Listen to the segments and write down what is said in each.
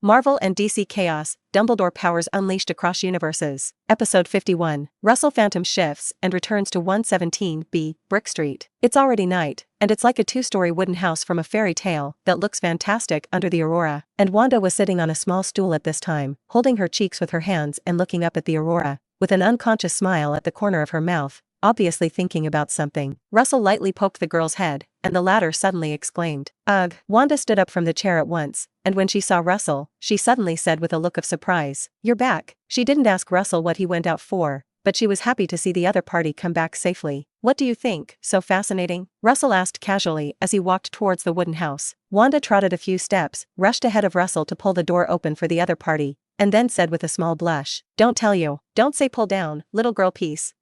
Marvel and DC Chaos, Dumbledore powers unleashed across universes. Episode 51. Russell Phantom shifts and returns to 117B, Brick Street. It's already night, and it's like a two-story wooden house from a fairy tale that looks fantastic under the aurora. And Wanda was sitting on a small stool at this time, holding her cheeks with her hands and looking up at the aurora, with an unconscious smile at the corner of her mouth, obviously thinking about something. Russell lightly poked the girl's head, and the latter suddenly exclaimed, "Ugh." Wanda stood up from the chair at once, and when she saw Russell, she suddenly said with a look of surprise, "You're back." She didn't ask Russell what he went out for, but she was happy to see the other party come back safely. "What do you think? So fascinating?" Russell asked casually as he walked towards the wooden house. Wanda trotted a few steps, rushed ahead of Russell to pull the door open for the other party, and then said with a small blush, "Don't tell you. Don't say pull down, little girl piece."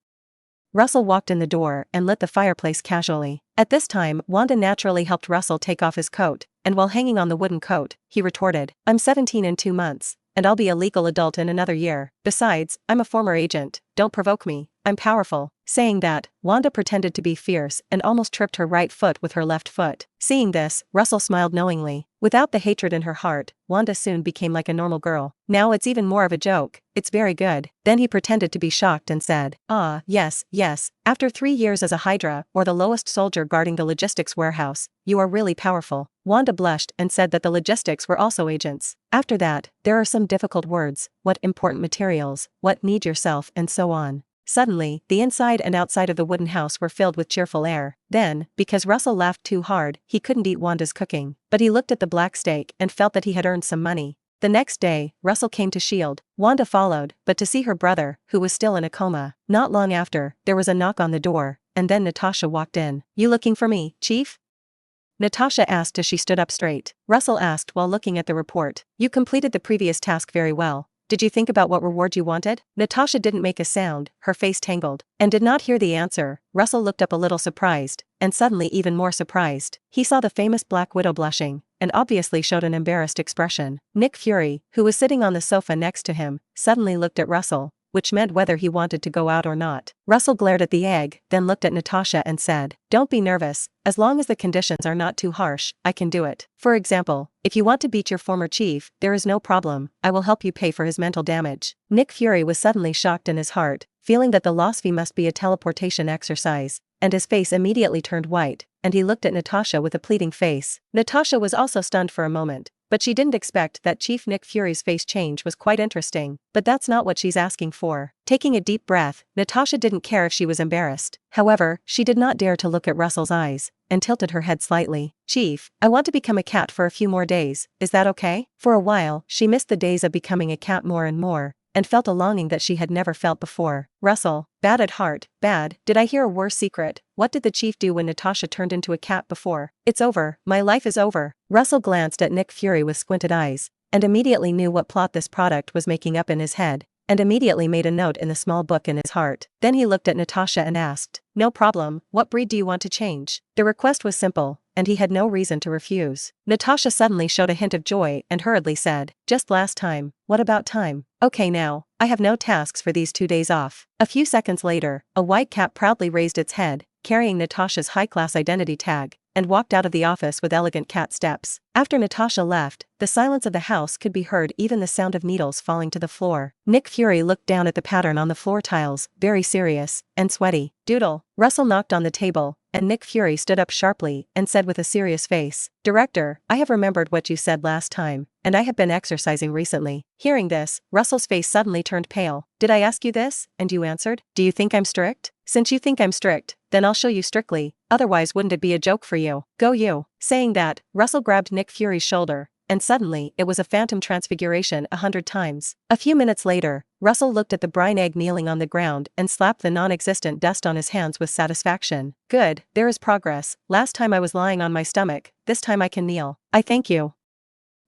Russell walked in the door and lit the fireplace casually. At this time, Wanda naturally helped Russell take off his coat, and while hanging on the wooden coat, he retorted, "I'm 17 in 2 months, and I'll be a legal adult in another year. Besides, I'm a former agent, don't provoke me, I'm powerful." Saying that, Wanda pretended to be fierce and almost tripped her right foot with her left foot. Seeing this, Russell smiled knowingly. Without the hatred in her heart, Wanda soon became like a normal girl. "Now it's even more of a joke, it's very good." Then he pretended to be shocked and said, "Ah, yes, yes, after 3 years as a Hydra or the lowest soldier guarding the logistics warehouse, you are really powerful." Wanda blushed and said that the logistics were also agents. After that, there are some difficult words, what important materials, what need yourself and so on. Suddenly, the inside and outside of the wooden house were filled with cheerful air. Then, because Russell laughed too hard, he couldn't eat Wanda's cooking. But he looked at the black steak and felt that he had earned some money. The next day, Russell came to S.H.I.E.L.D. Wanda followed, but to see her brother, who was still in a coma. Not long after, there was a knock on the door, and then Natasha walked in. "You looking for me, Chief?" Natasha asked as she stood up straight. Russell asked while looking at the report. "You completed the previous task very well. Did you think about what reward you wanted?" Natasha didn't make a sound, her face tangled, and did not hear the answer. Russell looked up a little surprised, and suddenly even more surprised. He saw the famous Black Widow blushing, and obviously showed an embarrassed expression. Nick Fury, who was sitting on the sofa next to him, suddenly looked at Russell, which meant whether he wanted to go out or not. Russell glared at the egg, then looked at Natasha and said, "Don't be nervous, as long as the conditions are not too harsh, I can do it. For example, if you want to beat your former chief, there is no problem, I will help you pay for his mental damage." Nick Fury was suddenly shocked in his heart, feeling that the loss fee must be a teleportation exercise, and his face immediately turned white, and he looked at Natasha with a pleading face. Natasha was also stunned for a moment, but she didn't expect that Chief Nick Fury's face change was quite interesting, but that's not what she's asking for. Taking a deep breath, Natasha didn't care if she was embarrassed. However, she did not dare to look at Russell's eyes, and tilted her head slightly. "Chief, I want to become a cat for a few more days, is that okay?" For a while, she missed the days of becoming a cat more and more, and felt a longing that she had never felt before. Russell, bad at heart, bad. Did I hear a worse secret? What did the chief do when Natasha turned into a cat before? It's over, my life is over. Russell glanced at Nick Fury with squinted eyes, and immediately knew what plot this product was making up in his head, and immediately made a note in the small book in his heart. Then he looked at Natasha and asked, "No problem, what breed do you want to change?" The request was simple, and he had no reason to refuse. Natasha suddenly showed a hint of joy and hurriedly said, "Just last time, what about time? Okay now, I have no tasks for these 2 days off." A few seconds later, a white cat proudly raised its head, carrying Natasha's high-class identity tag, and walked out of the office with elegant cat steps. After Natasha left, the silence of the house could be heard, even the sound of needles falling to the floor. Nick Fury looked down at the pattern on the floor tiles, very serious, and sweaty. "Doodle." Russell knocked on the table, and Nick Fury stood up sharply and said with a serious face, "Director, I have remembered what you said last time, and I have been exercising recently." Hearing this, Russell's face suddenly turned pale. "Did I ask you this, and you answered? Do you think I'm strict? Since you think I'm strict, then I'll show you strictly, otherwise wouldn't it be a joke for you? Go you." Saying that, Russell grabbed Nick Fury's shoulder, and suddenly it was a phantom transfiguration 100 times. A few minutes later, Russell looked at the brine egg kneeling on the ground and slapped the non-existent dust on his hands with satisfaction. "Good, there is progress. Last time I was lying on my stomach, this time I can kneel. I thank you."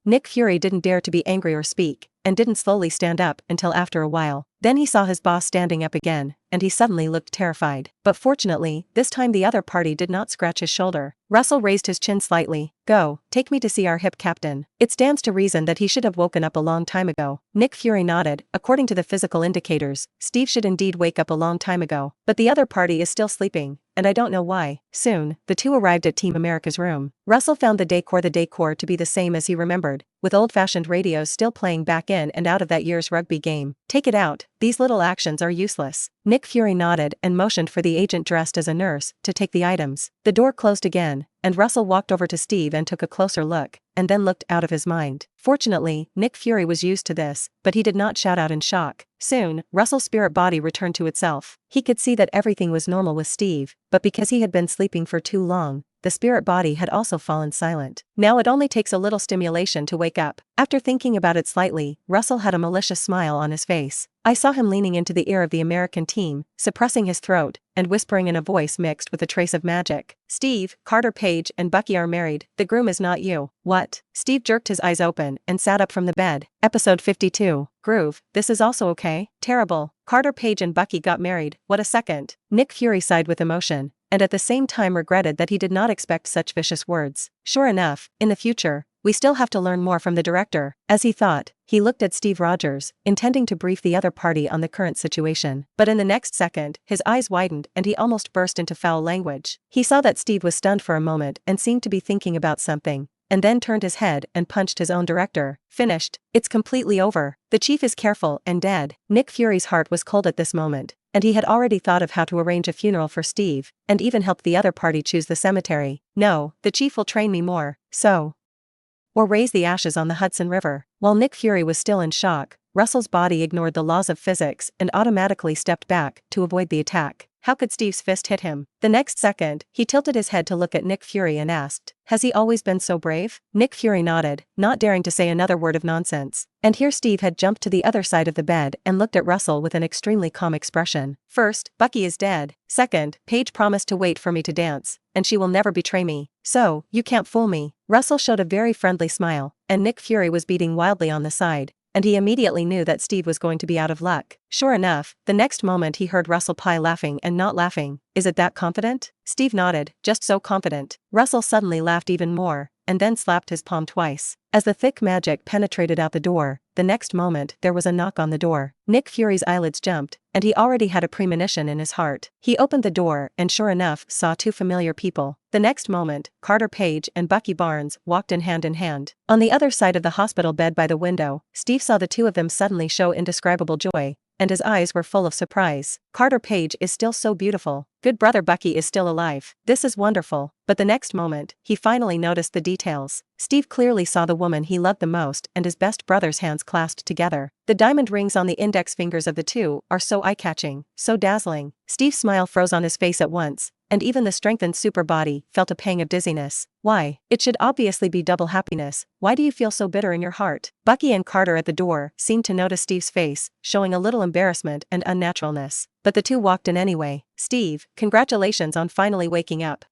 Nick Fury didn't dare to be angry or speak, and didn't slowly stand up until after a while. Then he saw his boss standing up again, and he suddenly looked terrified. But fortunately, this time the other party did not scratch his shoulder. Russell raised his chin slightly. "Go, take me to see our hip captain. It stands to reason that he should have woken up a long time ago." Nick Fury nodded. According to the physical indicators, Steve should indeed wake up a long time ago. But the other party is still sleeping, and I don't know why. Soon, the two arrived at Team America's room. Russell found the decor to be the same as he remembered. with old-fashioned radios still playing back in and out of that year's rugby game. Take it out, these little actions are useless. Nick Fury nodded and motioned for the agent dressed as a nurse to take the items. The door closed again, and Russell walked over to Steve and took a closer look, and then looked out of his mind. Fortunately, Nick Fury was used to this, but he did not shout out in shock. Soon, Russell's spirit body returned to itself. He could see that everything was normal with Steve, but because he had been sleeping for too long, the spirit body had also fallen silent. Now it only takes a little stimulation to wake up. After thinking about it slightly, Russell had a malicious smile on his face. I saw him leaning into the ear of the American team, suppressing his throat, and whispering in a voice mixed with a trace of magic. Steve, Carter Page and Bucky are married, the groom is not you. What? Steve jerked his eyes open and sat up from the bed. Episode 52. Groove, this is also okay? Terrible. Carter Page and Bucky got married, what a second. Nick Fury sighed with emotion, and at the same time regretted that he did not expect such vicious words. Sure enough, in the future, we still have to learn more from the director. As he thought, he looked at Steve Rogers, intending to brief the other party on the current situation. But in the next second, his eyes widened and he almost burst into foul language. He saw that Steve was stunned for a moment and seemed to be thinking about something, and then turned his head and punched his own director. Finished. It's completely over. The chief is careful and dead. Nick Fury's heart was cold at this moment, and he had already thought of how to arrange a funeral for Steve, and even helped the other party choose the cemetery. No, the chief will train me more, so. Or raise the ashes on the Hudson River. While Nick Fury was still in shock, Russell's body ignored the laws of physics and automatically stepped back to avoid the attack. How could Steve's fist hit him? The next second, he tilted his head to look at Nick Fury and asked, has he always been so brave? Nick Fury nodded, not daring to say another word of nonsense. And here Steve had jumped to the other side of the bed and looked at Russell with an extremely calm expression. First, Bucky is dead. Second, Paige promised to wait for me to dance, and she will never betray me. So, you can't fool me. Russell showed a very friendly smile, and Nick Fury was beating wildly on the side, and he immediately knew that Steve was going to be out of luck. Sure enough, the next moment he heard Russell Pye laughing and not laughing. Is it that confident? Steve nodded, just so confident. Russell suddenly laughed even more, and then slapped his palm twice. As the thick magic penetrated out the door, the next moment there was a knock on the door. Nick Fury's eyelids jumped, and he already had a premonition in his heart. He opened the door and sure enough saw two familiar people. The next moment, Carter Page and Bucky Barnes walked in hand in hand. On the other side of the hospital bed by the window, Steve saw the two of them suddenly show indescribable joy, and his eyes were full of surprise. Carter Page is still so beautiful. Good brother Bucky is still alive. This is wonderful. But the next moment, he finally noticed the details. Steve clearly saw the woman he loved the most and his best brother's hands clasped together. The diamond rings on the index fingers of the two are so eye-catching, so dazzling. Steve's smile froze on his face at once, and even the strengthened super body felt a pang of dizziness. Why? It should obviously be double happiness. Why do you feel so bitter in your heart? Bucky and Carter at the door seemed to notice Steve's face, showing a little embarrassment and unnaturalness. But the two walked in anyway. Steve, congratulations on finally waking up.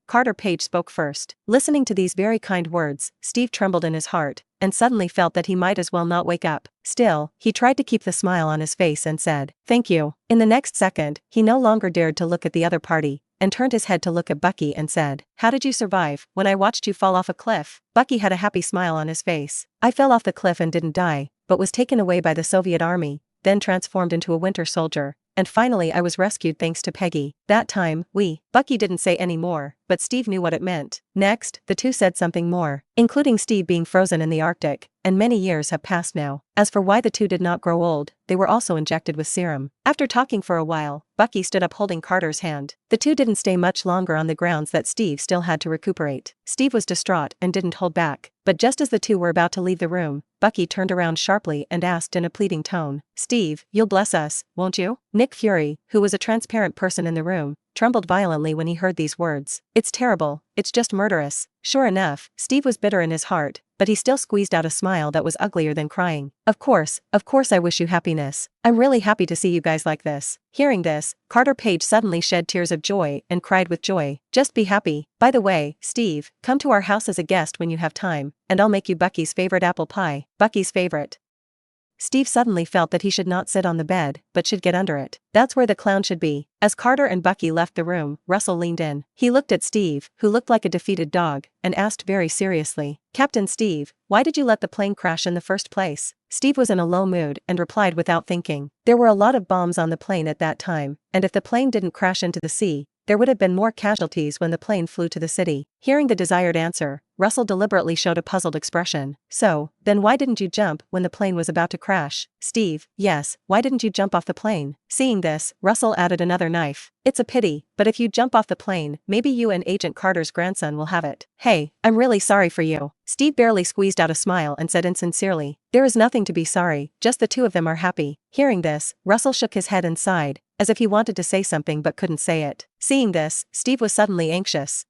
Carter Page spoke first. Listening to these very kind words, Steve trembled in his heart, and suddenly felt that he might as well not wake up. Still, he tried to keep the smile on his face and said, thank you. In the next second, he no longer dared to look at the other party, and turned his head to look at Bucky and said, how did you survive when I watched you fall off a cliff? Bucky had a happy smile on his face. I fell off the cliff and didn't die, but was taken away by the Soviet army, then transformed into a winter soldier. And finally I was rescued thanks to Peggy. That time, Bucky didn't say any more, but Steve knew what it meant. Next, the two said something more, including Steve being frozen in the Arctic, and many years have passed now. As for why the two did not grow old, they were also injected with serum. After talking for a while, Bucky stood up holding Carter's hand. The two didn't stay much longer on the grounds that Steve still had to recuperate. Steve was distraught and didn't hold back, but just as the two were about to leave the room, Bucky turned around sharply and asked in a pleading tone, Steve, you'll bless us, won't you? Nick Fury, who was a transparent person in the room, trembled violently when he heard these words. It's terrible, it's just murderous. Sure enough, Steve was bitter in his heart, but he still squeezed out a smile that was uglier than crying. Of course I wish you happiness. I'm really happy to see you guys like this. Hearing this, Carter Page suddenly shed tears of joy and cried with joy, just be happy. By the way, Steve, come to our house as a guest when you have time, and I'll make you Bucky's favorite apple pie. Bucky's favorite. Steve suddenly felt that he should not sit on the bed, but should get under it. That's where the clown should be. As Carter and Bucky left the room, Russell leaned in. He looked at Steve, who looked like a defeated dog, and asked very seriously, Captain Steve, why did you let the plane crash in the first place? Steve was in a low mood and replied without thinking. There were a lot of bombs on the plane at that time, and if the plane didn't crash into the sea, there would have been more casualties when the plane flew to the city. Hearing the desired answer, Russell deliberately showed a puzzled expression. So, then why didn't you jump when the plane was about to crash? Steve, yes, why didn't you jump off the plane? Seeing this, Russell added another knife. It's a pity, but if you jump off the plane, maybe you and Agent Carter's grandson will have it. Hey, I'm really sorry for you. Steve barely squeezed out a smile and said insincerely, there is nothing to be sorry, just the two of them are happy. Hearing this, Russell shook his head and sighed, as if he wanted to say something but couldn't say it. Seeing this, Steve was suddenly anxious.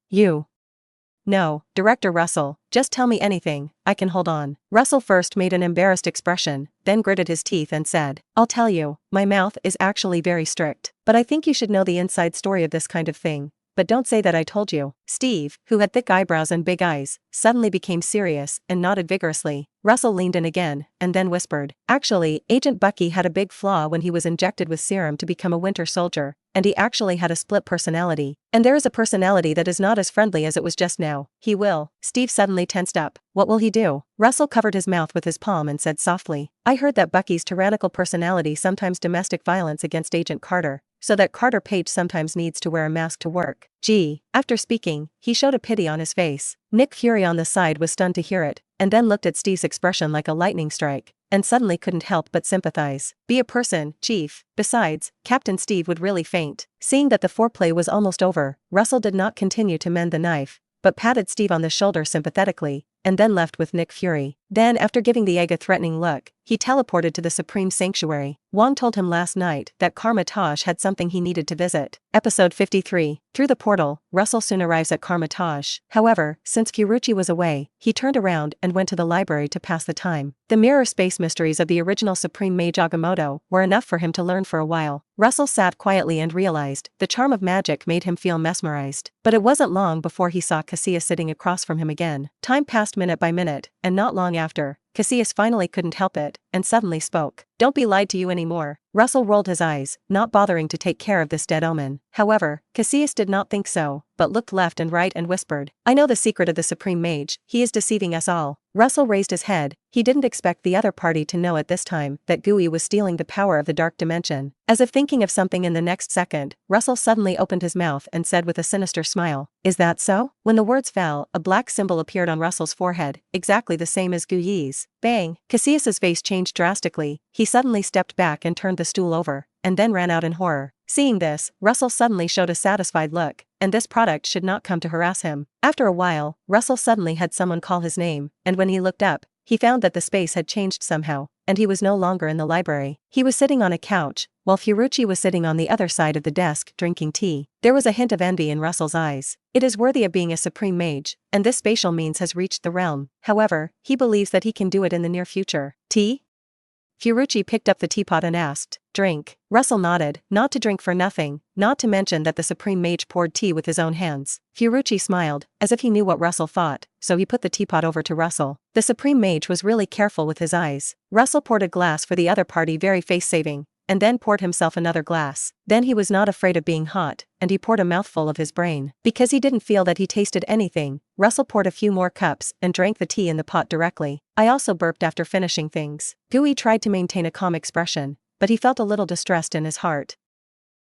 No, Director Russell, just tell me anything, I can hold on. Russell first made an embarrassed expression, then gritted his teeth and said, I'll tell you, my mouth is actually very strict. But I think you should know the inside story of this kind of thing. But don't say that I told you. Steve, who had thick eyebrows and big eyes, suddenly became serious and nodded vigorously. Russell leaned in again, and then whispered, actually, Agent Bucky had a big flaw when he was injected with serum to become a Winter Soldier, and he actually had a split personality. And there is a personality that is not as friendly as it was just now. He will. Steve suddenly tensed up. What will he do? Russell covered his mouth with his palm and said softly, I heard that Bucky's tyrannical personality sometimes domestic violence against Agent Carter, so that Carter Page sometimes needs to wear a mask to work. Gee. After speaking, he showed a pity on his face. Nick Fury on the side was stunned to hear it, and then looked at Steve's expression like a lightning strike, and suddenly couldn't help but sympathize. Be a person, Chief. Besides, Captain Steve would really faint. Seeing that the foreplay was almost over, Russell did not continue to mend the knife, but patted Steve on the shoulder sympathetically, and then left with Nick Fury. Then, after giving the egg a threatening look, he teleported to the Supreme Sanctuary. Wong told him last night that Karmatage had something he needed to visit. Episode 53. Through the portal, Russell soon arrives at Karmatage. However, since Furuchi was away, he turned around and went to the library to pass the time. The mirror space mysteries of the original Supreme Mage Agamotto were enough for him to learn for a while. Russell sat quietly and realized the charm of magic made him feel mesmerized. But it wasn't long before he saw Cassius sitting across from him again. Time passed minute by minute, and not long after, Cassius finally couldn't help it, and suddenly spoke. Don't be lied to you anymore. Russell rolled his eyes, not bothering to take care of this dead omen. However, Cassius did not think so, but looked left and right and whispered, I know the secret of the Supreme Mage, he is deceiving us all. Russell raised his head. He didn't expect the other party to know at this time that Gui was stealing the power of the dark dimension. As if thinking of something in the next second, Russell suddenly opened his mouth and said with a sinister smile, is that so? When the words fell, a black symbol appeared on Russell's forehead, exactly the same as Gui's. Bang! Cassius's face changed drastically. He suddenly stepped back and turned the stool over, and then ran out in horror. Seeing this, Russell suddenly showed a satisfied look, and this product should not come to harass him. After a while, Russell suddenly had someone call his name, and when he looked up, he found that the space had changed somehow, and he was no longer in the library. He was sitting on a couch, while Furuchi was sitting on the other side of the desk drinking tea. There was a hint of envy in Russell's eyes. It is worthy of being a supreme mage, and this spatial means has reached the realm. However, he believes that he can do it in the near future. Tea? Furuchi picked up the teapot and asked, drink. Russell nodded, not to drink for nothing, not to mention that the Supreme Mage poured tea with his own hands. Furuchi smiled, as if he knew what Russell thought, so he put the teapot over to Russell. The Supreme Mage was really careful with his eyes. Russell poured a glass for the other party, very face-saving, and then poured himself another glass. Then he was not afraid of being hot, and he poured a mouthful of his brain. Because he didn't feel that he tasted anything, Russell poured a few more cups and drank the tea in the pot directly. I also burped after finishing things. Gui tried to maintain a calm expression, but he felt a little distressed in his heart.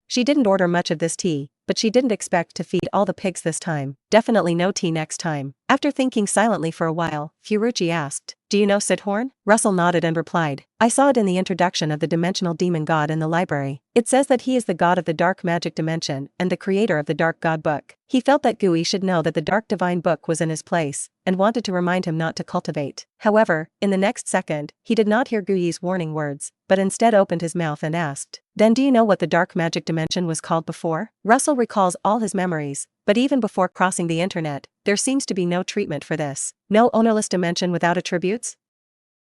She didn't order much of this tea, but she didn't expect to feed all the pigs this time. Definitely no tea next time. After thinking silently for a while, Furuchi asked, do you know Sithorn? Russell nodded and replied, I saw it in the introduction of the dimensional demon god in the library. It says that he is the god of the dark magic dimension and the creator of the dark god book. He felt that Gui should know that the dark divine book was in his place, and wanted to remind him not to cultivate. However, in the next second, he did not hear Gui's warning words, but instead opened his mouth and asked, then do you know what the dark magic dimension was called before? Russell recalls all his memories, but even before crossing the internet, there seems to be no treatment for this. No ownerless dimension without attributes?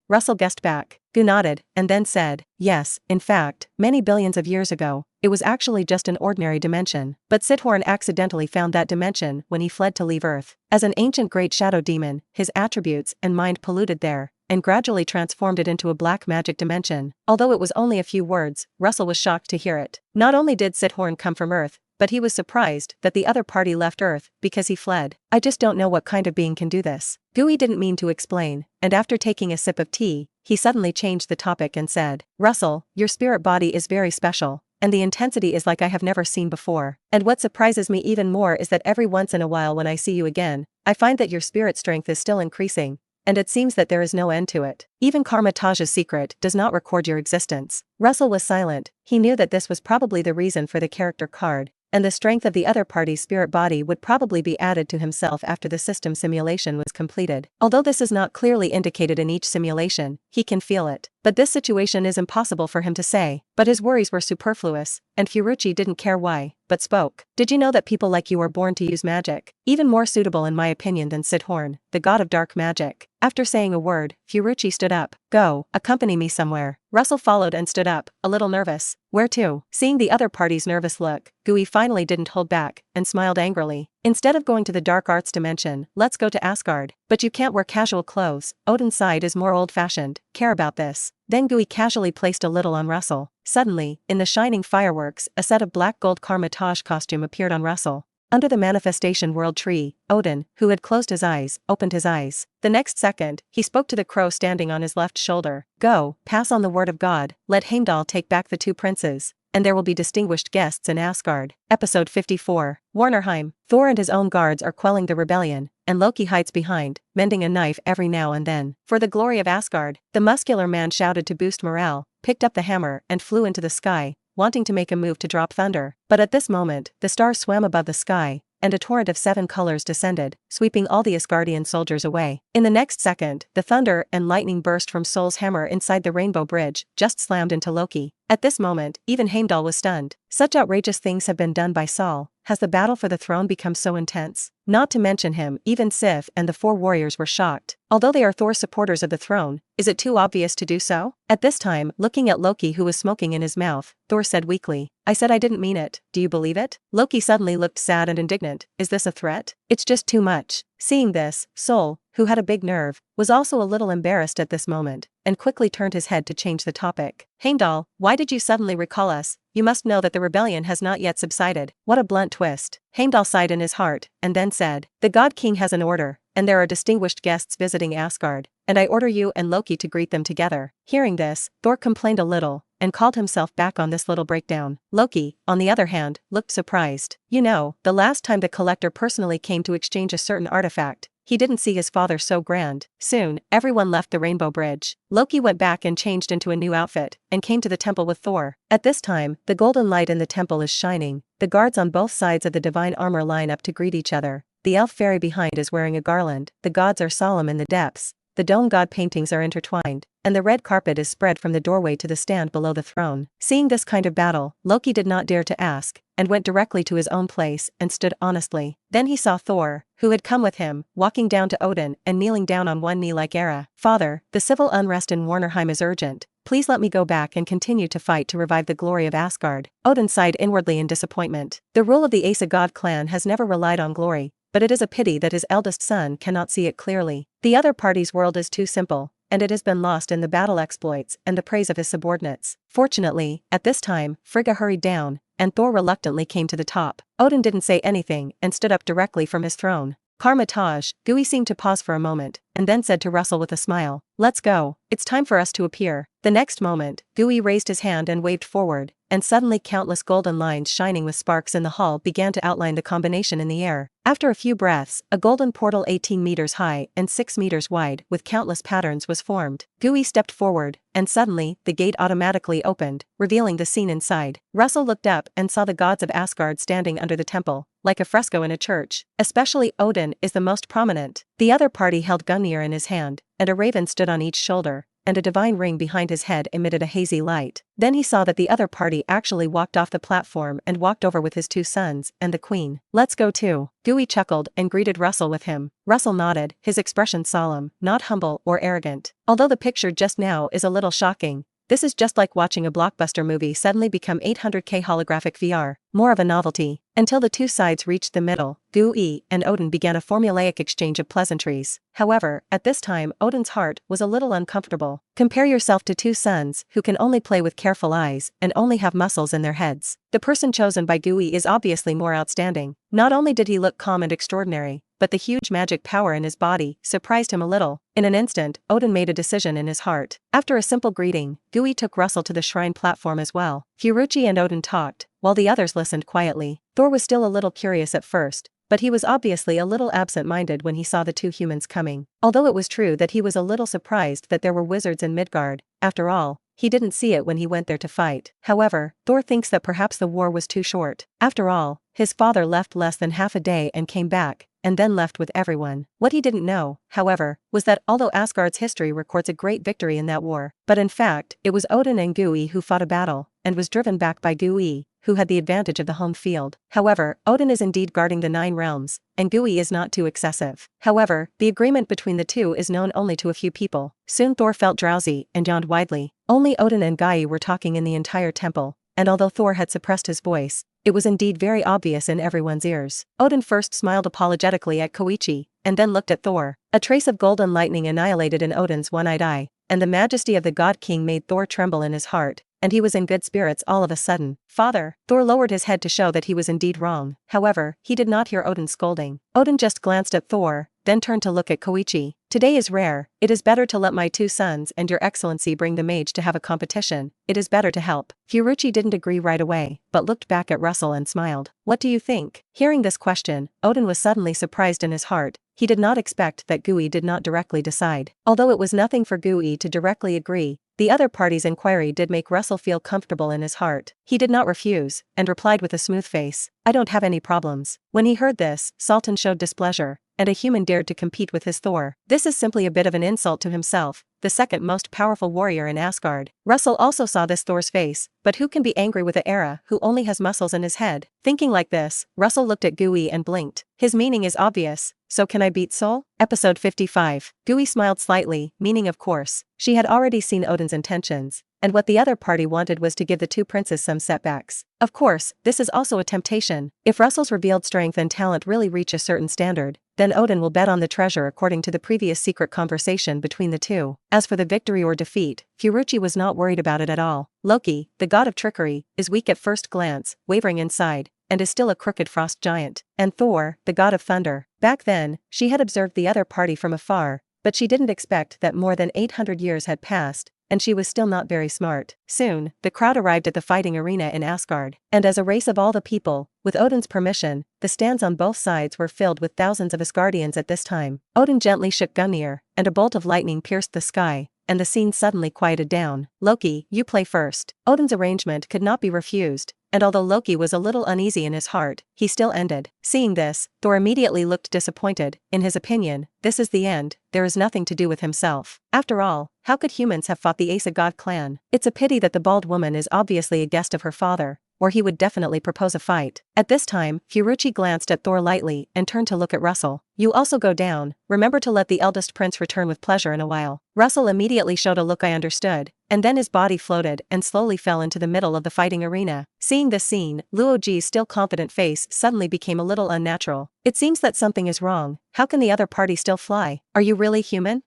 Russell guessed back. Gu nodded, and then said, yes, in fact, many billions of years ago, it was actually just an ordinary dimension. But Sithorn accidentally found that dimension when he fled to leave Earth. As an ancient great shadow demon, his attributes and mind polluted there, and gradually transformed it into a black magic dimension. Although it was only a few words, Russell was shocked to hear it. Not only did Sithorn come from Earth, but he was surprised that the other party left Earth because he fled. I just don't know what kind of being can do this. Gui didn't mean to explain, and after taking a sip of tea, he suddenly changed the topic and said, Russell, your spirit body is very special, and the intensity is like I have never seen before. And what surprises me even more is that every once in a while when I see you again, I find that your spirit strength is still increasing, and it seems that there is no end to it. Even Karmataj's secret does not record your existence. Russell was silent. He knew that this was probably the reason for the character card, and the strength of the other party's spirit body would probably be added to himself after the system simulation was completed. Although this is not clearly indicated in each simulation, he can feel it. But this situation is impossible for him to say, but his worries were superfluous, and Furuchi didn't care why, but spoke. Did you know that people like you are born to use magic? Even more suitable in my opinion than Sidhorn, the god of dark magic. After saying a word, Furuchi stood up. Go, accompany me somewhere. Russell followed and stood up, a little nervous. Where to? Seeing the other party's nervous look, Gui finally didn't hold back, and smiled angrily. Instead of going to the dark arts dimension, let's go to Asgard. But you can't wear casual clothes. Odin's side is more old-fashioned. Care about this. Then Gui casually placed a little on Russell. Suddenly, in the shining fireworks, a set of black gold Karmataj costume appeared on Russell. Under the manifestation world tree, Odin, who had closed his eyes, opened his eyes. The next second, he spoke to the crow standing on his left shoulder. Go, pass on the word of God, let Heimdall take back the two princes, and there will be distinguished guests in Asgard. Episode 54. Warnerheim. Thor and his own guards are quelling the rebellion, and Loki hides behind, mending a knife every now and then. For the glory of Asgard, the muscular man shouted to boost morale, picked up the hammer and flew into the sky, wanting to make a move to drop thunder. But at this moment, the stars swam above the sky, and a torrent of 7 colors descended, sweeping all the Asgardian soldiers away. In the next second, the thunder and lightning burst from Sol's hammer inside the Rainbow Bridge, just slammed into Loki. At this moment, even Heimdall was stunned. Such outrageous things have been done by Sol. Has the battle for the throne become so intense? Not to mention him, even Sif and the 4 warriors were shocked. Although they are Thor's supporters of the throne, is it too obvious to do so? At this time, looking at Loki who was smoking in his mouth, Thor said weakly, I said I didn't mean it, do you believe it? Loki suddenly looked sad and indignant. Is this a threat? It's just too much. Seeing this, Sol, who had a big nerve, was also a little embarrassed at this moment, and quickly turned his head to change the topic. Heimdall, why did you suddenly recall us? You must know that the rebellion has not yet subsided. What a blunt twist. Heimdall sighed in his heart, and then said, the God King has an order, and there are distinguished guests visiting Asgard, and I order you and Loki to greet them together. Hearing this, Thor complained a little, and called himself back on this little breakdown. Loki, on the other hand, looked surprised. You know, the last time the collector personally came to exchange a certain artifact, he didn't see his father so grand. Soon, everyone left the Rainbow Bridge. Loki went back and changed into a new outfit, and came to the temple with Thor. At this time, the golden light in the temple is shining. The guards on both sides of the divine armor line up to greet each other. The elf fairy behind is wearing a garland. The gods are solemn in the depths. The dome god paintings are intertwined, and the red carpet is spread from the doorway to the stand below the throne. Seeing this kind of battle, Loki did not dare to ask, and went directly to his own place and stood honestly. Then he saw Thor, who had come with him, walking down to Odin and kneeling down on one knee like Era. Father, the civil unrest in Warnerheim is urgent. Please let me go back and continue to fight to revive the glory of Asgard. Odin sighed inwardly in disappointment. The rule of the Asa God clan has never relied on glory, but it is a pity that his eldest son cannot see it clearly. The other party's world is too simple, and it has been lost in the battle exploits and the praise of his subordinates. Fortunately, at this time, Frigga hurried down, and Thor reluctantly came to the top. Odin didn't say anything and stood up directly from his throne. Karmataj, Gui seemed to pause for a moment, and then said to Russell with a smile, let's go, it's time for us to appear. The next moment, Gui raised his hand and waved forward, and suddenly countless golden lines shining with sparks in the hall began to outline the combination in the air. After a few breaths, a golden portal 18 meters high and 6 meters wide with countless patterns was formed. Gui stepped forward, and suddenly, the gate automatically opened, revealing the scene inside. Russell looked up and saw the gods of Asgard standing under the temple, like a fresco in a church. Especially Odin is the most prominent. The other party held Gungnir in his hand, and a raven stood on each shoulder, and a divine ring behind his head emitted a hazy light. Then he saw that the other party actually walked off the platform and walked over with his 2 sons and the queen. Let's go too. Gui chuckled and greeted Russell with him. Russell nodded, his expression solemn, not humble or arrogant. Although the picture just now is a little shocking, this is just like watching a blockbuster movie suddenly become 800K holographic VR, more of a novelty. Until the 2 sides reached the middle, Gui and Odin began a formulaic exchange of pleasantries. However, at this time Odin's heart was a little uncomfortable. Compare yourself to 2 sons who can only play with careful eyes and only have muscles in their heads. The person chosen by Gui is obviously more outstanding. Not only did he look calm and extraordinary, but the huge magic power in his body surprised him a little. In an instant, Odin made a decision in his heart. After a simple greeting, Gui took Russell to the shrine platform as well. Fiorucci and Odin talked, while the others listened quietly. Thor was still a little curious at first, but he was obviously a little absent-minded when he saw the two humans coming. Although it was true that he was a little surprised that there were wizards in Midgard, after all, he didn't see it when he went there to fight. However, Thor thinks that perhaps the war was too short. After all, his father left less than half a day and came back, and then left with everyone. What he didn't know, however, was that although Asgard's history records a great victory in that war, but in fact, it was Odin and Gui who fought a battle, and was driven back by Gui, who had the advantage of the home field. However, Odin is indeed guarding the 9 realms, and Gui is not too excessive. However, the agreement between the two is known only to a few people. Soon Thor felt drowsy and yawned widely. Only Odin and Gui were talking in the entire temple, and although Thor had suppressed his voice, it was indeed very obvious in everyone's ears. Odin first smiled apologetically at Koichi, and then looked at Thor. A trace of golden lightning annihilated in Odin's one-eyed eye, and the majesty of the God King made Thor tremble in his heart, and he was in good spirits all of a sudden. "Father." Thor lowered his head to show that he was indeed wrong. However, he did not hear Odin scolding. Odin just glanced at Thor, then turned to look at Koichi. "Today is rare. It is better to let my 2 sons and your excellency bring the mage to have a competition. It is better to help." Fiorucci didn't agree right away, but looked back at Russell and smiled. "What do you think?" Hearing this question, Odin was suddenly surprised in his heart. He did not expect that Gui did not directly decide. Although it was nothing for Gui to directly agree, the other party's inquiry did make Russell feel comfortable in his heart. He did not refuse, and replied with a smooth face, "I don't have any problems." When he heard this, Sultan showed displeasure, and a human dared to compete with his Thor. This is simply a bit of an insult to himself, the second most powerful warrior in Asgard. Russell also saw this Thor's face, but who can be angry with a Era who only has muscles in his head? Thinking like this, Russell looked at Gui and blinked. His meaning is obvious. "So can I beat Sol?" Episode 55. Gui smiled slightly, meaning of course. She had already seen Odin's intentions, and what the other party wanted was to give the 2 princes some setbacks. Of course, this is also a temptation. If Russell's revealed strength and talent really reach a certain standard, then Odin will bet on the treasure according to the previous secret conversation between the two. As for the victory or defeat, Fiorucci was not worried about it at all. Loki, the god of trickery, is weak at first glance, wavering inside, and is still a crooked frost giant. And Thor, the god of thunder. Back then, she had observed the other party from afar, but she didn't expect that more than 800 years had passed, and she was still not very smart. Soon, the crowd arrived at the fighting arena in Asgard, and as a race of all the people, with Odin's permission, the stands on both sides were filled with thousands of Asgardians at this time. Odin gently shook Gungnir, and a bolt of lightning pierced the sky, and the scene suddenly quieted down. "Loki, you play first." Odin's arrangement could not be refused, and although Loki was a little uneasy in his heart, he still ended. Seeing this, Thor immediately looked disappointed. In his opinion, this is the end, there is nothing to do with himself. After all, how could humans have fought the Asgard clan? It's a pity that the bald woman is obviously a guest of her father, or he would definitely propose a fight. At this time, Fiorucci glanced at Thor lightly and turned to look at Russell. "You also go down, remember to let the eldest prince return with pleasure in a while." Russell immediately showed a look I understood, and then his body floated and slowly fell into the middle of the fighting arena. Seeing this scene, Luoji's still confident face suddenly became a little unnatural. "It seems that something is wrong. How can the other party still fly? Are you really human?"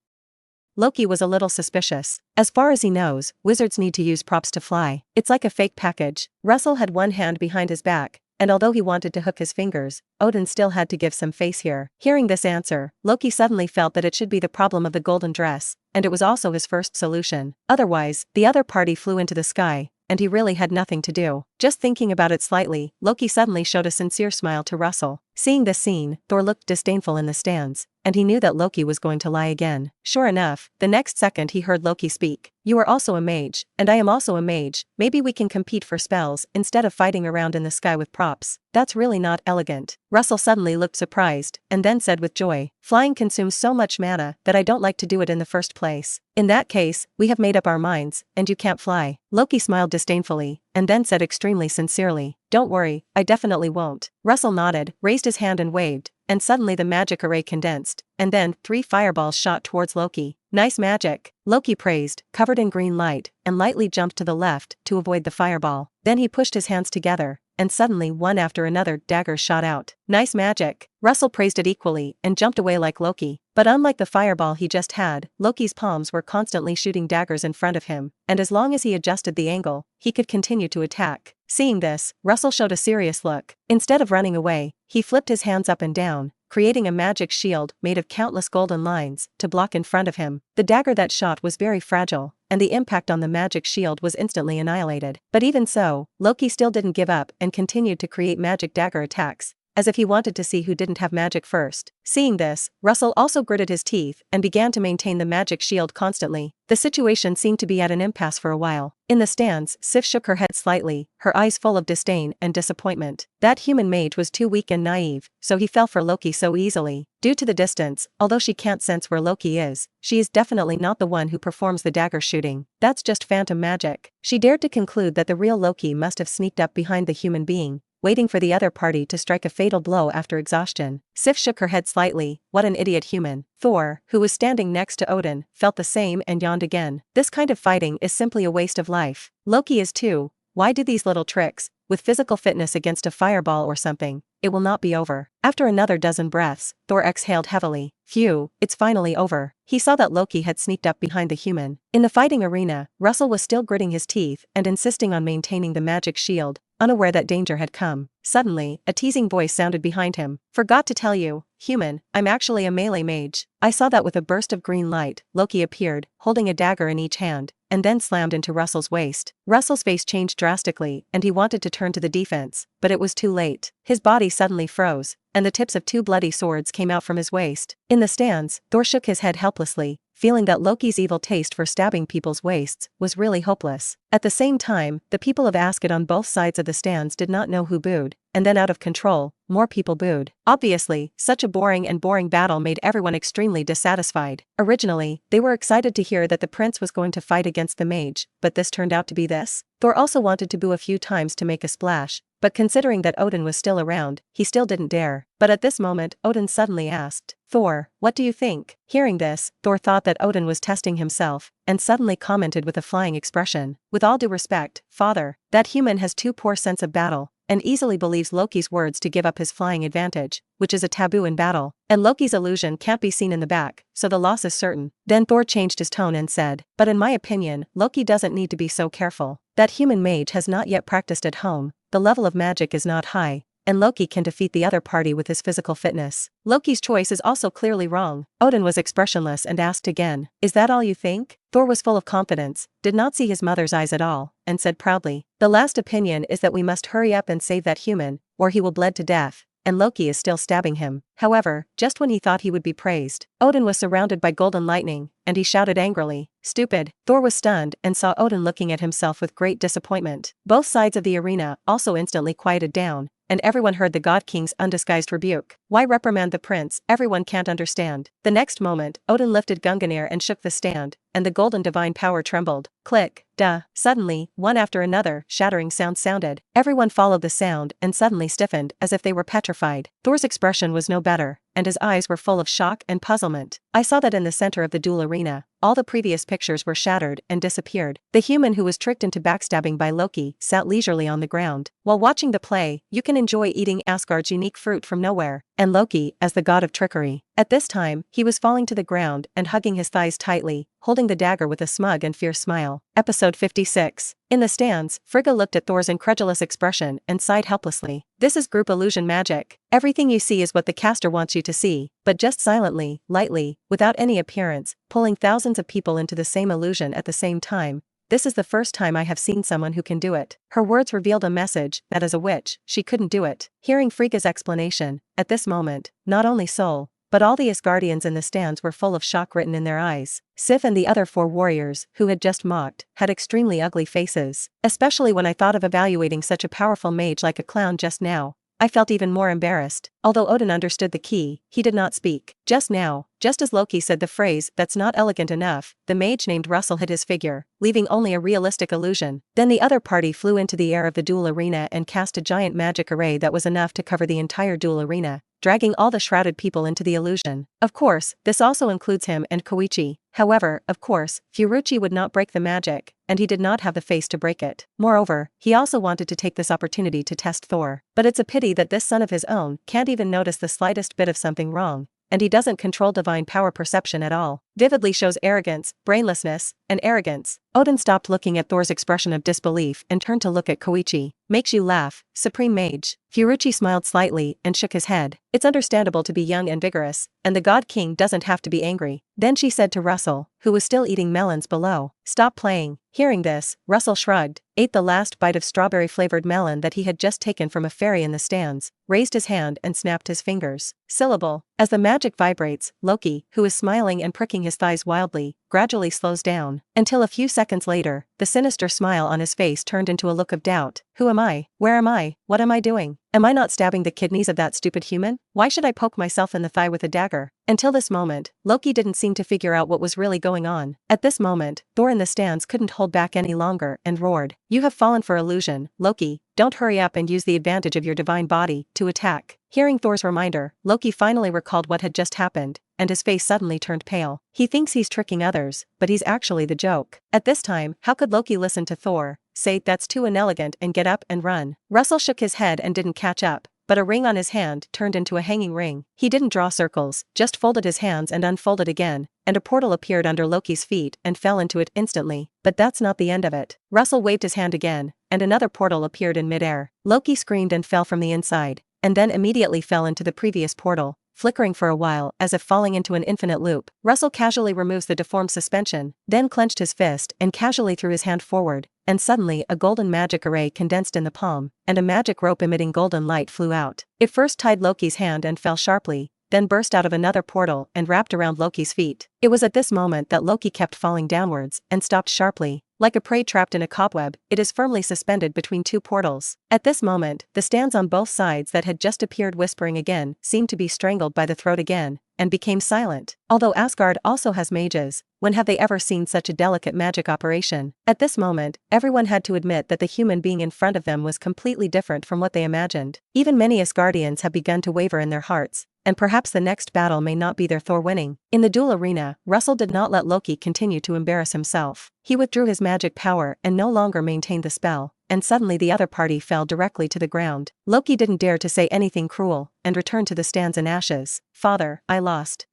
Loki was a little suspicious. As far as he knows, wizards need to use props to fly. It's like a fake package. Russell had one hand behind his back, and although he wanted to hook his fingers, Odin still had to give some face here. Hearing this answer, Loki suddenly felt that it should be the problem of the golden dress, and it was also his first solution. Otherwise, the other party flew into the sky, and he really had nothing to do. Just thinking about it slightly, Loki suddenly showed a sincere smile to Russell. Seeing this scene, Thor looked disdainful in the stands, and he knew that Loki was going to lie again. Sure enough, the next second he heard Loki speak. "You are also a mage, and I am also a mage. Maybe we can compete for spells instead of fighting around in the sky with props. That's really not elegant." Russell suddenly looked surprised, and then said with joy, "Flying consumes so much mana that I don't like to do it in the first place. In that case, we have made up our minds, and you can't fly." Loki smiled disdainfully, and then said extremely sincerely, "Don't worry, I definitely won't." Russell nodded, raised his hand and waved, and suddenly the magic array condensed, and then 3 fireballs shot towards Loki. "Nice magic," Loki praised, covered in green light, and lightly jumped to the left to avoid the fireball. Then he pushed his hands together, and suddenly one after another daggers shot out. "Nice magic." Russell praised it equally and jumped away like Loki. But unlike the fireball he just had, Loki's palms were constantly shooting daggers in front of him, and as long as he adjusted the angle, he could continue to attack. Seeing this, Russell showed a serious look. Instead of running away, he flipped his hands up and down, creating a magic shield made of countless golden lines to block in front of him. The dagger that shot was very fragile, and the impact on the magic shield was instantly annihilated. But even so, Loki still didn't give up and continued to create magic dagger attacks, as if he wanted to see who didn't have magic first. Seeing this, Russell also gritted his teeth and began to maintain the magic shield constantly. The situation seemed to be at an impasse for a while. In the stands, Sif shook her head slightly, her eyes full of disdain and disappointment. That human mage was too weak and naive, so he fell for Loki so easily. Due to the distance, although she can't sense where Loki is, she is definitely not the one who performs the dagger shooting. That's just phantom magic. She dared to conclude that the real Loki must have sneaked up behind the human being, waiting for the other party to strike a fatal blow after exhaustion. Sif shook her head slightly. What an idiot human. Thor, who was standing next to Odin, felt the same and yawned again. This kind of fighting is simply a waste of life. Loki is too. Why do these little tricks? With physical fitness against a fireball or something, it will not be over. After another dozen breaths, Thor exhaled heavily. Phew, it's finally over. He saw that Loki had sneaked up behind the human. In the fighting arena, Russell was still gritting his teeth and insisting on maintaining the magic shield, unaware that danger had come. Suddenly, a teasing voice sounded behind him. Forgot to tell you, human, I'm actually a melee mage. I saw that. With a burst of green light, Loki appeared, holding a dagger in each hand, and then slammed into Russell's waist. Russell's face changed drastically and he wanted to turn to the defense, but it was too late. His body suddenly froze, and the tips of two bloody swords came out from his waist. In the stands, Thor shook his head helplessly, feeling that Loki's evil taste for stabbing people's waists was really hopeless. At the same time, the people of Asgard on both sides of the stands did not know who booed, and then out of control, more people booed. Obviously, such a boring battle made everyone extremely dissatisfied. Originally, they were excited to hear that the prince was going to fight against the mage, but this turned out to be this. Thor also wanted to boo a few times to make a splash, but considering that Odin was still around, he still didn't dare. But at this moment, Odin suddenly asked, Thor, what do you think? Hearing this, Thor thought that Odin was testing himself, and suddenly commented with a flying expression. With all due respect, father, that human has too poor sense of battle, and easily believes Loki's words to give up his flying advantage, which is a taboo in battle, and Loki's illusion can't be seen in the back, so the loss is certain. Then Thor changed his tone and said, but in my opinion, Loki doesn't need to be so careful. That human mage has not yet practiced at home, the level of magic is not high, and Loki can defeat the other party with his physical fitness. Loki's choice is also clearly wrong. Odin was expressionless and asked again, is that all you think? Thor was full of confidence, did not see his mother's eyes at all, and said proudly, the last opinion is that we must hurry up and save that human, or he will bleed to death, and Loki is still stabbing him. However, just when he thought he would be praised, Odin was surrounded by golden lightning, and he shouted angrily, stupid. Thor was stunned and saw Odin looking at himself with great disappointment. Both sides of the arena also instantly quieted down, and everyone heard the God King's undisguised rebuke. Why reprimand the prince? Everyone can't understand. The next moment, Odin lifted Gungnir and shook the stand, and the golden divine power trembled. Click, duh. Suddenly, one after another, shattering sounds sounded. Everyone followed the sound and suddenly stiffened as if they were petrified. Thor's expression was no better, and his eyes were full of shock and puzzlement. I saw that in the center of the duel arena, all the previous pictures were shattered and disappeared. The human who was tricked into backstabbing by Loki sat leisurely on the ground. While watching the play, you can enjoy eating Asgard's unique fruit from nowhere, and Loki as the god of trickery. At this time, he was falling to the ground and hugging his thighs tightly, holding the dagger with a smug and fierce smile. Episode 56. In the stands, Frigga looked at Thor's incredulous expression and sighed helplessly. This is group illusion magic. Everything you see is what the caster wants you to see, but just silently, lightly, without any appearance, pulling thousands of people into the same illusion at the same time. This is the first time I have seen someone who can do it. Her words revealed a message that as a witch, she couldn't do it. Hearing Frigga's explanation, at this moment, not only Sol, but all the Asgardians in the stands were full of shock written in their eyes. Sif and the other 4 warriors, who had just mocked, had extremely ugly faces. Especially when I thought of evaluating such a powerful mage like a clown just now, I felt even more embarrassed. Although Odin understood the key, he did not speak. Just now, just as Loki said the phrase, that's not elegant enough, the mage named Russell hid his figure, leaving only a realistic illusion. Then the other party flew into the air of the duel arena and cast a giant magic array that was enough to cover the entire duel arena, dragging all the shrouded people into the illusion. Of course, this also includes him and Koichi. However, of course, Furuichi would not break the magic, and he did not have the face to break it. Moreover, he also wanted to take this opportunity to test Thor. But it's a pity that this son of his own can't even notice the slightest bit of something wrong, and he doesn't control divine power perception at all. vividly shows arrogance, brainlessness, and arrogance. Odin stopped looking at Thor's expression of disbelief and turned to look at Koichi. Makes you laugh, Supreme Mage. Furuichi smiled slightly and shook his head. It's understandable to be young and vigorous, and the God King doesn't have to be angry. Then she said to Russell, who was still eating melons below, "Stop playing." Hearing this, Russell shrugged, ate the last bite of strawberry-flavored melon that he had just taken from a fairy in the stands, raised his hand and snapped his fingers. Syllable. As the magic vibrates, Loki, who is smiling and pricking his thighs wildly, gradually slows down, until a few seconds later, the sinister smile on his face turned into a look of doubt. Who am I? Where am I? What am I doing? Am I not stabbing the kidneys of that stupid human? Why should I poke myself in the thigh with a dagger? Until this moment, Loki didn't seem to figure out what was really going on. At this moment, Thor in the stands couldn't hold back any longer and roared, "You have fallen for illusion, Loki. Don't hurry up and use the advantage of your divine body to attack." Hearing Thor's reminder, Loki finally recalled what had just happened, and his face suddenly turned pale. He thinks he's tricking others, but he's actually the joke. At this time, how could Loki listen to Thor, say that's too inelegant and get up and run? Russell shook his head and didn't catch up, but a ring on his hand turned into a hanging ring. He didn't draw circles, just folded his hands and unfolded again, and a portal appeared under Loki's feet and fell into it instantly. But that's not the end of it. Russell waved his hand again, and another portal appeared in midair. Loki screamed and fell from the inside, and then immediately fell into the previous portal, flickering for a while as if falling into an infinite loop. Russell casually removes the deformed suspension, then clenched his fist and casually threw his hand forward, and suddenly a golden magic array condensed in the palm, and a magic rope emitting golden light flew out. It first tied Loki's hand and fell sharply, then burst out of another portal and wrapped around Loki's feet. It was at this moment that Loki kept falling downwards and stopped sharply. Like a prey trapped in a cobweb, it is firmly suspended between two portals. At this moment, the stands on both sides that had just appeared whispering again seemed to be strangled by the throat again, and became silent. Although Asgard also has mages, when have they ever seen such a delicate magic operation? At this moment, everyone had to admit that the human being in front of them was completely different from what they imagined. Even many Asgardians have begun to waver in their hearts, and perhaps the next battle may not be their Thor winning. In the duel arena, Russell did not let Loki continue to embarrass himself. He withdrew his magic power and no longer maintained the spell, and suddenly the other party fell directly to the ground. Loki didn't dare to say anything cruel, and returned to the stands in ashes. "Father, I lost."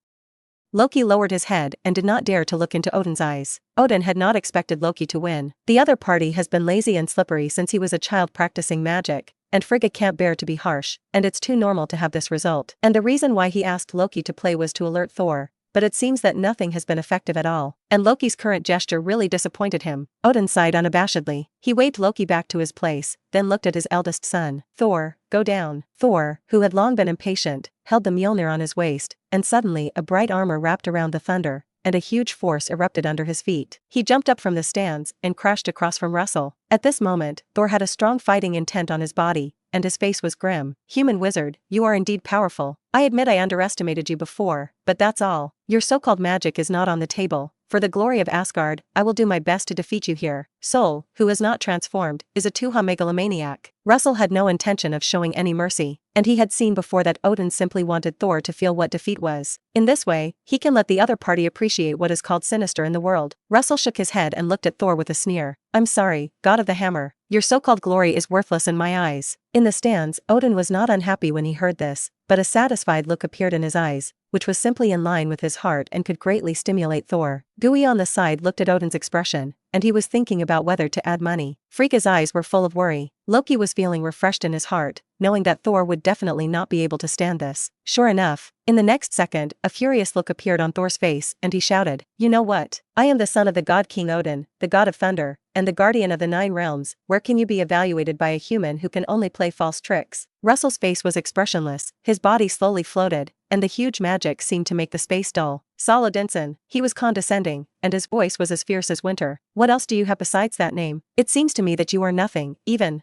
Loki lowered his head and did not dare to look into Odin's eyes. Odin had not expected Loki to win. The other party has been lazy and slippery since he was a child practicing magic, and Frigga can't bear to be harsh, and it's too normal to have this result. And the reason why he asked Loki to play was to alert Thor, but it seems that nothing has been effective at all, and Loki's current gesture really disappointed him. Odin sighed unabashedly. He waved Loki back to his place, then looked at his eldest son. "Thor, go down." Thor, who had long been impatient, held the Mjolnir on his waist, and suddenly a bright armor wrapped around the thunder, and a huge force erupted under his feet. He jumped up from the stands and crashed across from Russell. At this moment, Thor had a strong fighting intent on his body, and his face was grim. "Human wizard, you are indeed powerful. I admit I underestimated you before, but that's all. Your so-called magic is not on the table. For the glory of Asgard, I will do my best to defeat you here." Sol, who is not transformed, is a Tuha megalomaniac. Russell had no intention of showing any mercy, and he had seen before that Odin simply wanted Thor to feel what defeat was. In this way, he can let the other party appreciate what is called sinister in the world. Russell shook his head and looked at Thor with a sneer. "I'm sorry, God of the Hammer. Your so-called glory is worthless in my eyes." In the stands, Odin was not unhappy when he heard this, but a satisfied look appeared in his eyes, which was simply in line with his heart and could greatly stimulate Thor. Gui on the side looked at Odin's expression, and he was thinking about whether to add money. Frigga's eyes were full of worry. Loki was feeling refreshed in his heart, knowing that Thor would definitely not be able to stand this. Sure enough, in the next second, a furious look appeared on Thor's face, and he shouted, "You know what? I am the son of the god King Odin, the god of thunder, and the guardian of the 9 realms. Where can you be evaluated by a human who can only play false tricks?" Russell's face was expressionless, his body slowly floated, and the huge magic seemed to make the space dull. "Saladinson," he was condescending, and his voice was as fierce as winter. "What else do you have besides that name? It seems to me that you are nothing, even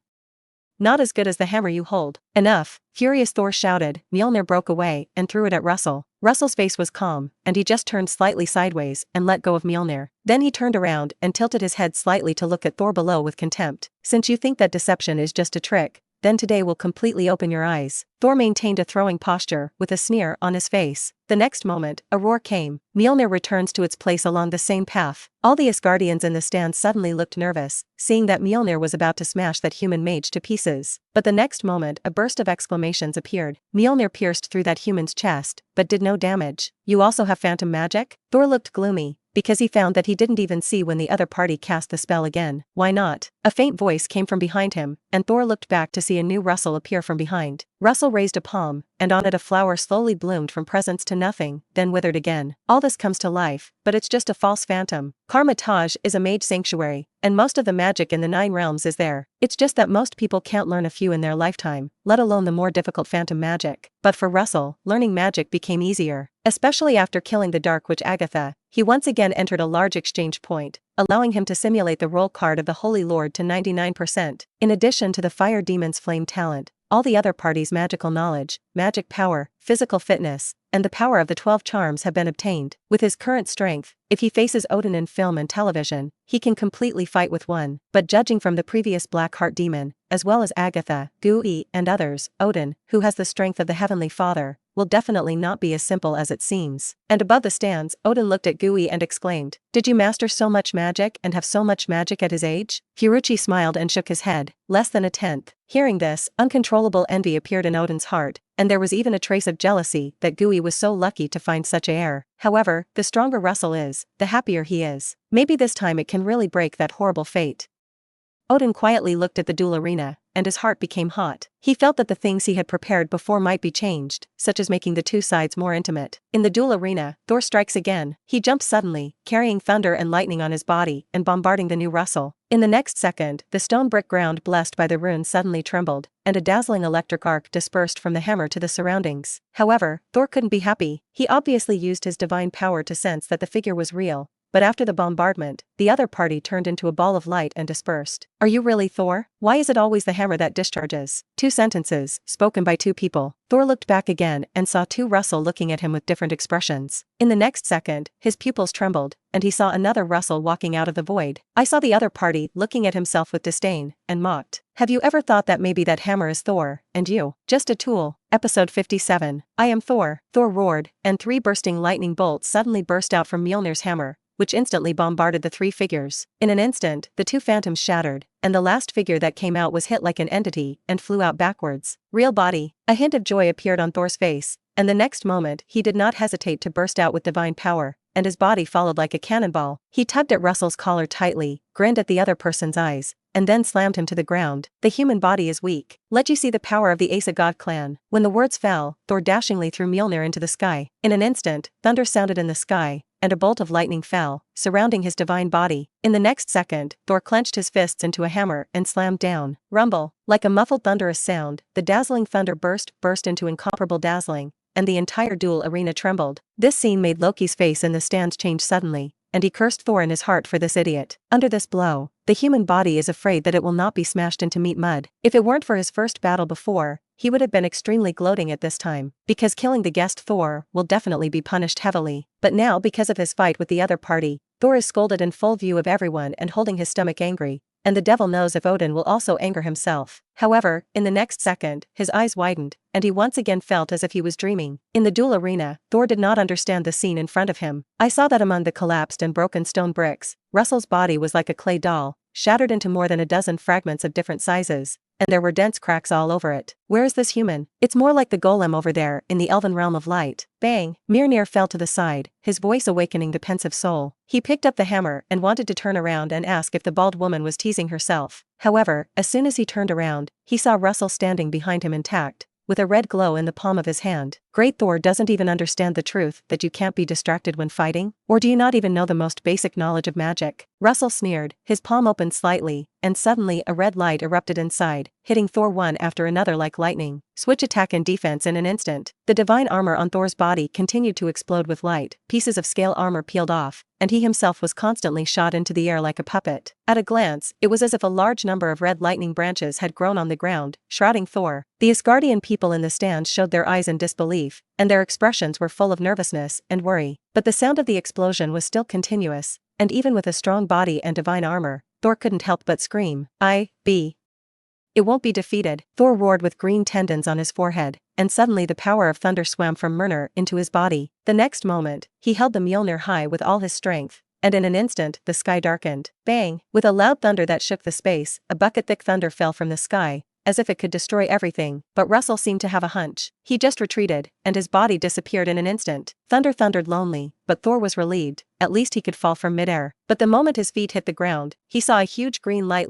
not as good as the hammer you hold." "Enough!" Furious Thor shouted. Mjolnir broke away and threw it at Russell. Russell's face was calm, and he just turned slightly sideways and let go of Mjolnir. Then he turned around and tilted his head slightly to look at Thor below with contempt. "Since you think that deception is just a trick, then today will completely open your eyes. Thor maintained a throwing posture, with a sneer on his face. The next moment, a roar came. Mjolnir returns to its place along the same path. All the Asgardians in the stand suddenly looked nervous, seeing that Mjolnir was about to smash that human mage to pieces. But the next moment, a burst of exclamations appeared. Mjolnir pierced through that human's chest, but did no damage. You also have phantom magic? Thor looked gloomy, because he found that he didn't even see when the other party cast the spell again. Why not? A faint voice came from behind him, and Thor looked back to see a new Russell appear from behind. Russell raised a palm, and on it a flower slowly bloomed from presence to nothing, then withered again. All this comes to life, but it's just a false phantom. Karmatage is a mage sanctuary, and most of the magic in the 9 realms is there. It's just that most people can't learn a few in their lifetime, let alone the more difficult phantom magic. But for Russell, learning magic became easier. Especially after killing the Dark Witch Agatha, he once again entered a large exchange point, allowing him to simulate the roll card of the Holy Lord to 99%. In addition to the Fire Demon's flame talent, all the other parties' magical knowledge, magic power, physical fitness, and the power of the 12 charms have been obtained. With his current strength, if he faces Odin in film and television, he can completely fight with one. But judging from the previous Black Heart Demon, as well as Agatha, Gui, and others, Odin, who has the strength of the Heavenly Father, will definitely not be as simple as it seems. And above the stands, Odin looked at Gui and exclaimed, "Did you master so much magic and have so much magic at his age?" Furuchi smiled and shook his head, less than a tenth. Hearing this, uncontrollable envy appeared in Odin's heart, and there was even a trace of jealousy that Gui was so lucky to find such a heir. However, the stronger Russell is, the happier he is. Maybe this time it can really break that horrible fate. Odin quietly looked at the duel arena, and his heart became hot. He felt that the things he had prepared before might be changed, such as making the two sides more intimate. In the duel arena, Thor strikes again. He jumps suddenly, carrying thunder and lightning on his body and bombarding the new Russell. In the next second, the stone brick ground blessed by the runes suddenly trembled, and a dazzling electric arc dispersed from the hammer to the surroundings. However, Thor couldn't be happy. He obviously used his divine power to sense that the figure was real. But after the bombardment, the other party turned into a ball of light and dispersed. "Are you really Thor? Why is it always the hammer that discharges?" 2 sentences, spoken by 2 people. Thor looked back again and saw 2 Russell looking at him with different expressions. In the next second, his pupils trembled, and he saw another Russell walking out of the void. I saw the other party looking at himself with disdain, and mocked. "Have you ever thought that maybe that hammer is Thor, and you, just a tool?" Episode 57. I am Thor. Thor roared, and 3 bursting lightning bolts suddenly burst out from Mjolnir's hammer, which instantly bombarded the 3 figures. In an instant, the 2 phantoms shattered, and the last figure that came out was hit like an entity and flew out backwards. Real body. A hint of joy appeared on Thor's face, and the next moment he did not hesitate to burst out with divine power, and his body followed like a cannonball. He tugged at Russell's collar tightly, grinned at the other person's eyes, and then slammed him to the ground. "The human body is weak. Let you see the power of the Asgard clan." When the words fell, Thor dashingly threw Mjolnir into the sky. In an instant, thunder sounded in the sky, and a bolt of lightning fell, surrounding his divine body. In the next second, Thor clenched his fists into a hammer and slammed down. Rumble. Like a muffled thunderous sound, the dazzling thunder burst into incomparable dazzling, and the entire duel arena trembled. This scene made Loki's face in the stands change suddenly, and he cursed Thor in his heart for this idiot. Under this blow, the human body is afraid that it will not be smashed into meat mud. If it weren't for his first battle before, he would have been extremely gloating at this time, because killing the guest Thor will definitely be punished heavily. But now, because of his fight with the other party, Thor is scolded in full view of everyone and holding his stomach angry, and the devil knows if Odin will also anger himself. However, in the next second, his eyes widened, and he once again felt as if he was dreaming. In the duel arena, Thor did not understand the scene in front of him. I saw that among the collapsed and broken stone bricks, Russell's body was like a clay doll, shattered into more than a dozen fragments of different sizes, and there were dense cracks all over it. Where is this human? It's more like the golem over there in the elven realm of light. Bang! Mjolnir fell to the side, his voice awakening the pensive soul. He picked up the hammer and wanted to turn around and ask if the bald woman was teasing herself. However, as soon as he turned around, he saw Russell standing behind him intact, with a red glow in the palm of his hand. Great Thor doesn't even understand the truth that you can't be distracted when fighting? Or do you not even know the most basic knowledge of magic? Russell sneered, his palm opened slightly, and suddenly a red light erupted inside, hitting Thor one after another like lightning. Switch attack and defense in an instant. The divine armor on Thor's body continued to explode with light, pieces of scale armor peeled off, and he himself was constantly shot into the air like a puppet. At a glance, it was as if a large number of red lightning branches had grown on the ground, shrouding Thor. The Asgardian people in the stands showed their eyes in disbelief, and their expressions were full of nervousness and worry. But the sound of the explosion was still continuous, and even with a strong body and divine armor, Thor couldn't help but scream, It won't be defeated, Thor roared with green tendons on his forehead, and suddenly the power of thunder swam from Mjolnir into his body. The next moment, he held the Mjolnir high with all his strength, and in an instant, the sky darkened. Bang! With a loud thunder that shook the space, a bucket-thick thunder fell from the sky, as if it could destroy everything, but Russell seemed to have a hunch. He just retreated, and his body disappeared in an instant. Thunder thundered lonely, but Thor was relieved. At least he could fall from midair. But the moment his feet hit the ground, he saw a huge green light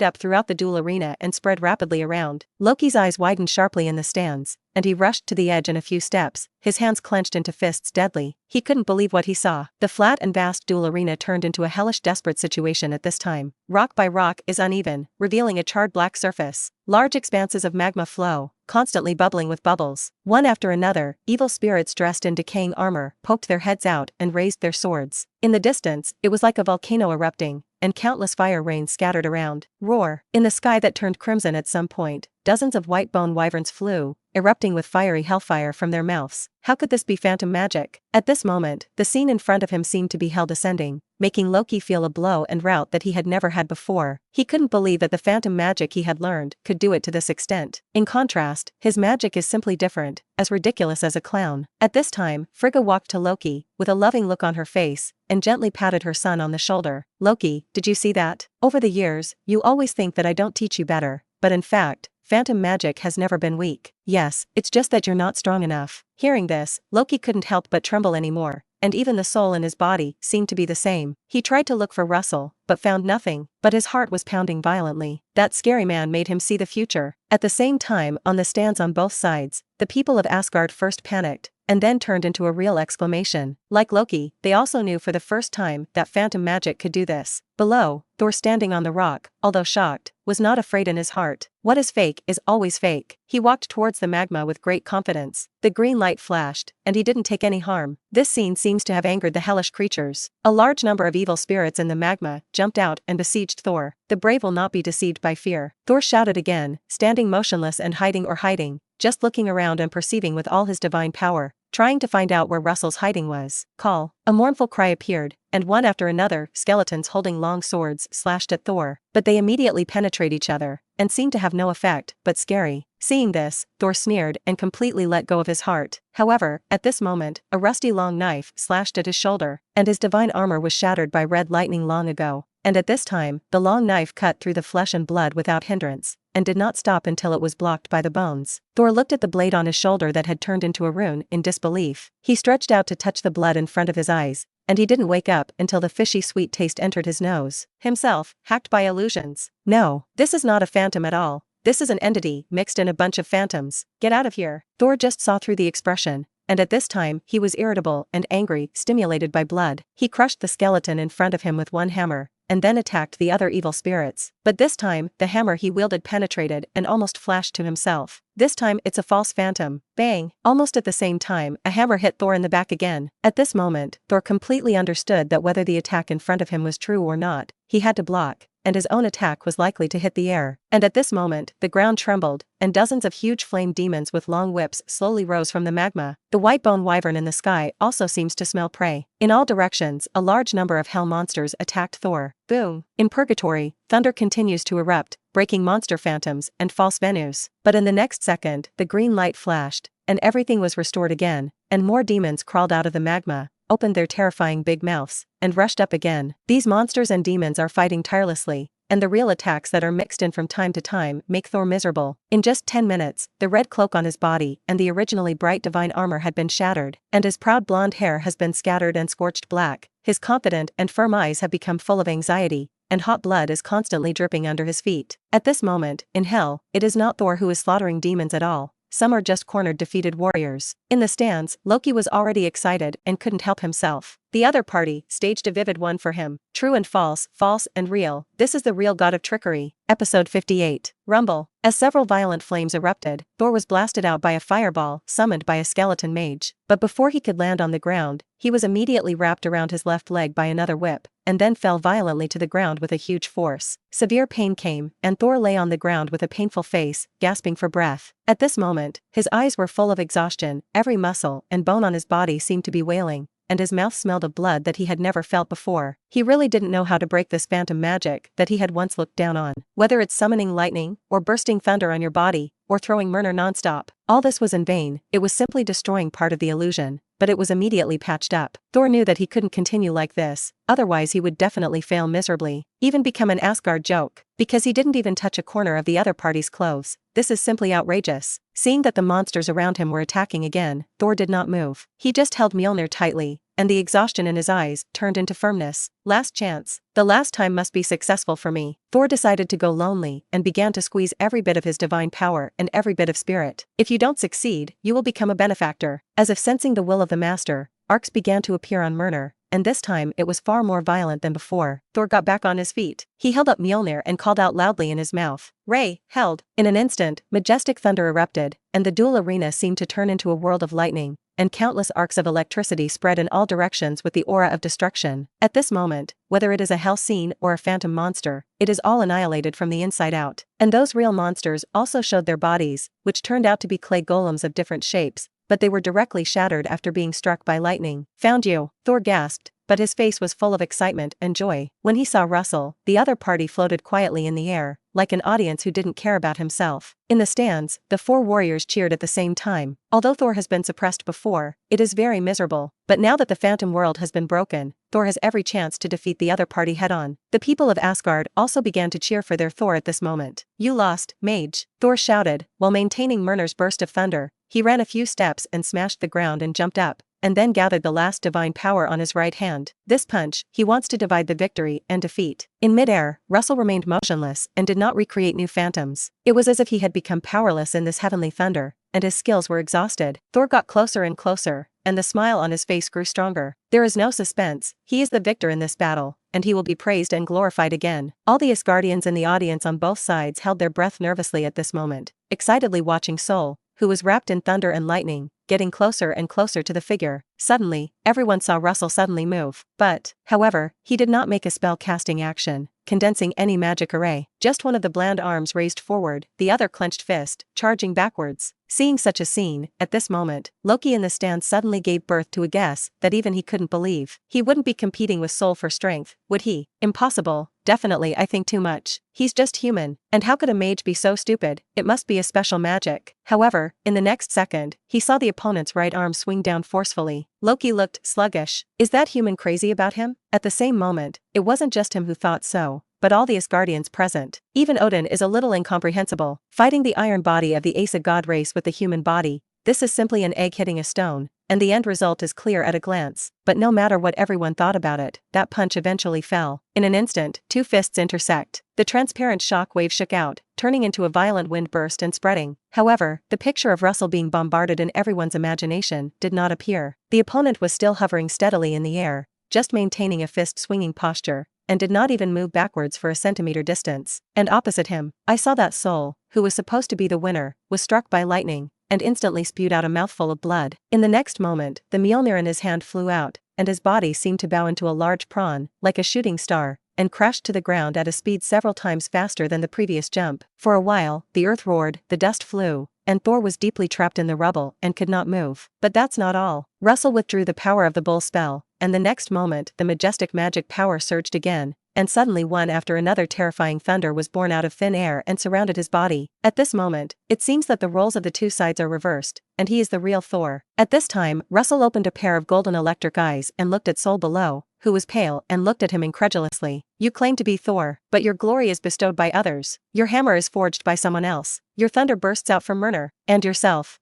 up throughout the duel arena and spread rapidly around. Loki's eyes widened sharply in the stands, and he rushed to the edge in a few steps, his hands clenched into fists deadly. He couldn't believe what he saw. The flat and vast duel arena turned into a hellish desperate situation at this time. Rock by rock is uneven, revealing a charred black surface. Large expanses of magma flow, constantly bubbling with bubbles. One after another, evil spirits dressed in decaying armor poked their heads out and raised their swords. In the distance, it was like a volcano erupting, and countless fire rains scattered around. Roar! In the sky that turned crimson at some point, dozens of white bone wyverns flew, erupting with fiery hellfire from their mouths. How could this be phantom magic? At this moment, the scene in front of him seemed to be hell descending, making Loki feel a blow and rout that he had never had before. He couldn't believe that the phantom magic he had learned could do it to this extent. In contrast, his magic is simply different, as ridiculous as a clown. At this time, Frigga walked to Loki, with a loving look on her face, and gently patted her son on the shoulder. Loki, did you see that? Over the years, you always think that I don't teach you better, but in fact, phantom magic has never been weak. Yes, it's just that you're not strong enough. Hearing this, Loki couldn't help but tremble anymore, and even the soul in his body seemed to be the same. He tried to look for Russell, but found nothing, but his heart was pounding violently. That scary man made him see the future. At the same time, on the stands on both sides, the people of Asgard first panicked, and then turned into a real exclamation. Like Loki, they also knew for the first time that phantom magic could do this. Below, Thor standing on the rock, although shocked, was not afraid in his heart. What is fake is always fake. He walked towards the magma with great confidence. The green light flashed, and he didn't take any harm. This scene seems to have angered the hellish creatures. A large number of evil spirits in the magma jumped out and besieged Thor. The brave will not be deceived by fear. Thor shouted again, standing motionless and hiding, just looking around and perceiving with all his divine power, trying to find out where Russell's hiding was. Call. A mournful cry appeared, and one after another, skeletons holding long swords slashed at Thor, but they immediately penetrate each other, and seem to have no effect, but scary. Seeing this, Thor sneered and completely let go of his heart. However, at this moment, a rusty long knife slashed at his shoulder, and his divine armor was shattered by red lightning long ago. And at this time, the long knife cut through the flesh and blood without hindrance, and did not stop until it was blocked by the bones. Thor looked at the blade on his shoulder that had turned into a rune in disbelief. He stretched out to touch the blood in front of his eyes, and he didn't wake up until the fishy sweet taste entered his nose. Himself, hacked by illusions. No, this is not a phantom at all. This is an entity mixed in a bunch of phantoms. Get out of here. Thor just saw through the expression, and at this time, he was irritable and angry, stimulated by blood. He crushed the skeleton in front of him with one hammer, and then attacked the other evil spirits. But this time, the hammer he wielded penetrated and almost flashed to himself. This time it's a false phantom. Bang! Almost at the same time, a hammer hit Thor in the back again. At this moment, Thor completely understood that whether the attack in front of him was true or not, he had to block, and his own attack was likely to hit the air. And at this moment, the ground trembled, and dozens of huge flame demons with long whips slowly rose from the magma. The white bone wyvern in the sky also seems to smell prey. In all directions, a large number of hell monsters attacked Thor. Boom! In purgatory, thunder continues to erupt, breaking monster phantoms and false venues. But in the next second, the green light flashed, and everything was restored again, and more demons crawled out of the magma, opened their terrifying big mouths, and rushed up again. These monsters and demons are fighting tirelessly, and the real attacks that are mixed in from time to time make Thor miserable. In just 10 minutes, the red cloak on his body and the originally bright divine armor had been shattered, and his proud blonde hair has been scattered and scorched black. His confident and firm eyes have become full of anxiety, and hot blood is constantly dripping under his feet. At this moment, in hell, it is not Thor who is slaughtering demons at all. Some are just cornered defeated warriors. In the stands, Loki was already excited and couldn't help himself. The other party staged a vivid one for him. True and false, false and real. This is the real god of trickery. Episode 58. Rumble. As several violent flames erupted, Thor was blasted out by a fireball summoned by a skeleton mage. But before he could land on the ground, he was immediately wrapped around his left leg by another whip, and then fell violently to the ground with a huge force. Severe pain came, and Thor lay on the ground with a painful face, gasping for breath. At this moment, his eyes were full of exhaustion, every muscle and bone on his body seemed to be wailing, and his mouth smelled of blood that he had never felt before. He really didn't know how to break this phantom magic that he had once looked down on. Whether it's summoning lightning, or bursting thunder on your body, or throwing Mjolnir nonstop, all this was in vain. It was simply destroying part of the illusion, but it was immediately patched up. Thor knew that he couldn't continue like this, otherwise he would definitely fail miserably, even become an Asgard joke, because he didn't even touch a corner of the other party's clothes. This is simply outrageous. Seeing that the monsters around him were attacking again, Thor did not move. He just held Mjolnir tightly, and the exhaustion in his eyes turned into firmness. Last chance. The last time must be successful for me. Thor decided to go lonely and began to squeeze every bit of his divine power and every bit of spirit. If you don't succeed, you will become a benefactor. As if sensing the will of the master, arcs began to appear on Mjolnir, and this time it was far more violent than before. Thor got back on his feet. He held up Mjolnir and called out loudly in his mouth. Ray, held. In an instant, majestic thunder erupted, and the duel arena seemed to turn into a world of lightning, and countless arcs of electricity spread in all directions with the aura of destruction. At this moment, whether it is a hell scene or a phantom monster, it is all annihilated from the inside out. And those real monsters also showed their bodies, which turned out to be clay golems of different shapes, but they were directly shattered after being struck by lightning. Found you, Thor gasped, but his face was full of excitement and joy. When he saw Russell, the other party floated quietly in the air, like an audience who didn't care about himself. In the stands, the four warriors cheered at the same time. Although Thor has been suppressed before, it is very miserable, but now that the phantom world has been broken, Thor has every chance to defeat the other party head-on. The people of Asgard also began to cheer for their Thor at this moment. You lost, mage, Thor shouted, while maintaining Mjolnir's burst of thunder. He ran a few steps and smashed the ground and jumped up, and then gathered the last divine power on his right hand. This punch, he wants to divide the victory and defeat. In midair, Russell remained motionless and did not recreate new phantoms. It was as if he had become powerless in this heavenly thunder, and his skills were exhausted. Thor got closer and closer, and the smile on his face grew stronger. There is no suspense, he is the victor in this battle, and he will be praised and glorified again. All the Asgardians in the audience on both sides held their breath nervously at this moment, excitedly watching Sol, who was wrapped in thunder and lightning, getting closer and closer to the figure. Suddenly, everyone saw Russell suddenly move. But, however, he did not make a spell-casting action, condensing any magic array. Just one of the bland arms raised forward, the other clenched fist, charging backwards. Seeing such a scene, at this moment, Loki in the stand suddenly gave birth to a guess that even he couldn't believe. He wouldn't be competing with Sol for strength, would he? Impossible. Definitely, I think too much. He's just human. And how could a mage be so stupid? It must be a special magic. However, in the next second, he saw the opponent's right arm swing down forcefully. Loki looked sluggish. Is that human crazy about him? At the same moment, it wasn't just him who thought so, but all the Asgardians present. Even Odin is a little incomprehensible. Fighting the iron body of the Aes god race with the human body, this is simply an egg hitting a stone, and the end result is clear at a glance. But no matter what everyone thought about it, that punch eventually fell. In an instant, two fists intersect. The transparent shock wave shook out, turning into a violent wind burst and spreading. However, the picture of Russell being bombarded in everyone's imagination did not appear. The opponent was still hovering steadily in the air, just maintaining a fist-swinging posture, and did not even move backwards for a centimeter distance. And opposite him, I saw that Sol, who was supposed to be the winner, was struck by lightning, and instantly spewed out a mouthful of blood. In the next moment, the Mjolnir in his hand flew out, and his body seemed to bow into a large prawn, like a shooting star, and crashed to the ground at a speed several times faster than the previous jump. For a while, the earth roared, the dust flew, and Thor was deeply trapped in the rubble and could not move. But that's not all. Russell withdrew the power of the bull spell, and the next moment the majestic magic power surged again, and suddenly one after another terrifying thunder was born out of thin air and surrounded his body. At this moment, it seems that the roles of the two sides are reversed, and he is the real Thor. At this time, Russell opened a pair of golden electric eyes and looked at Sol below, who was pale and looked at him incredulously. You claim to be Thor, but your glory is bestowed by others. Your hammer is forged by someone else. Your thunder bursts out from Mjolnir, and yourself.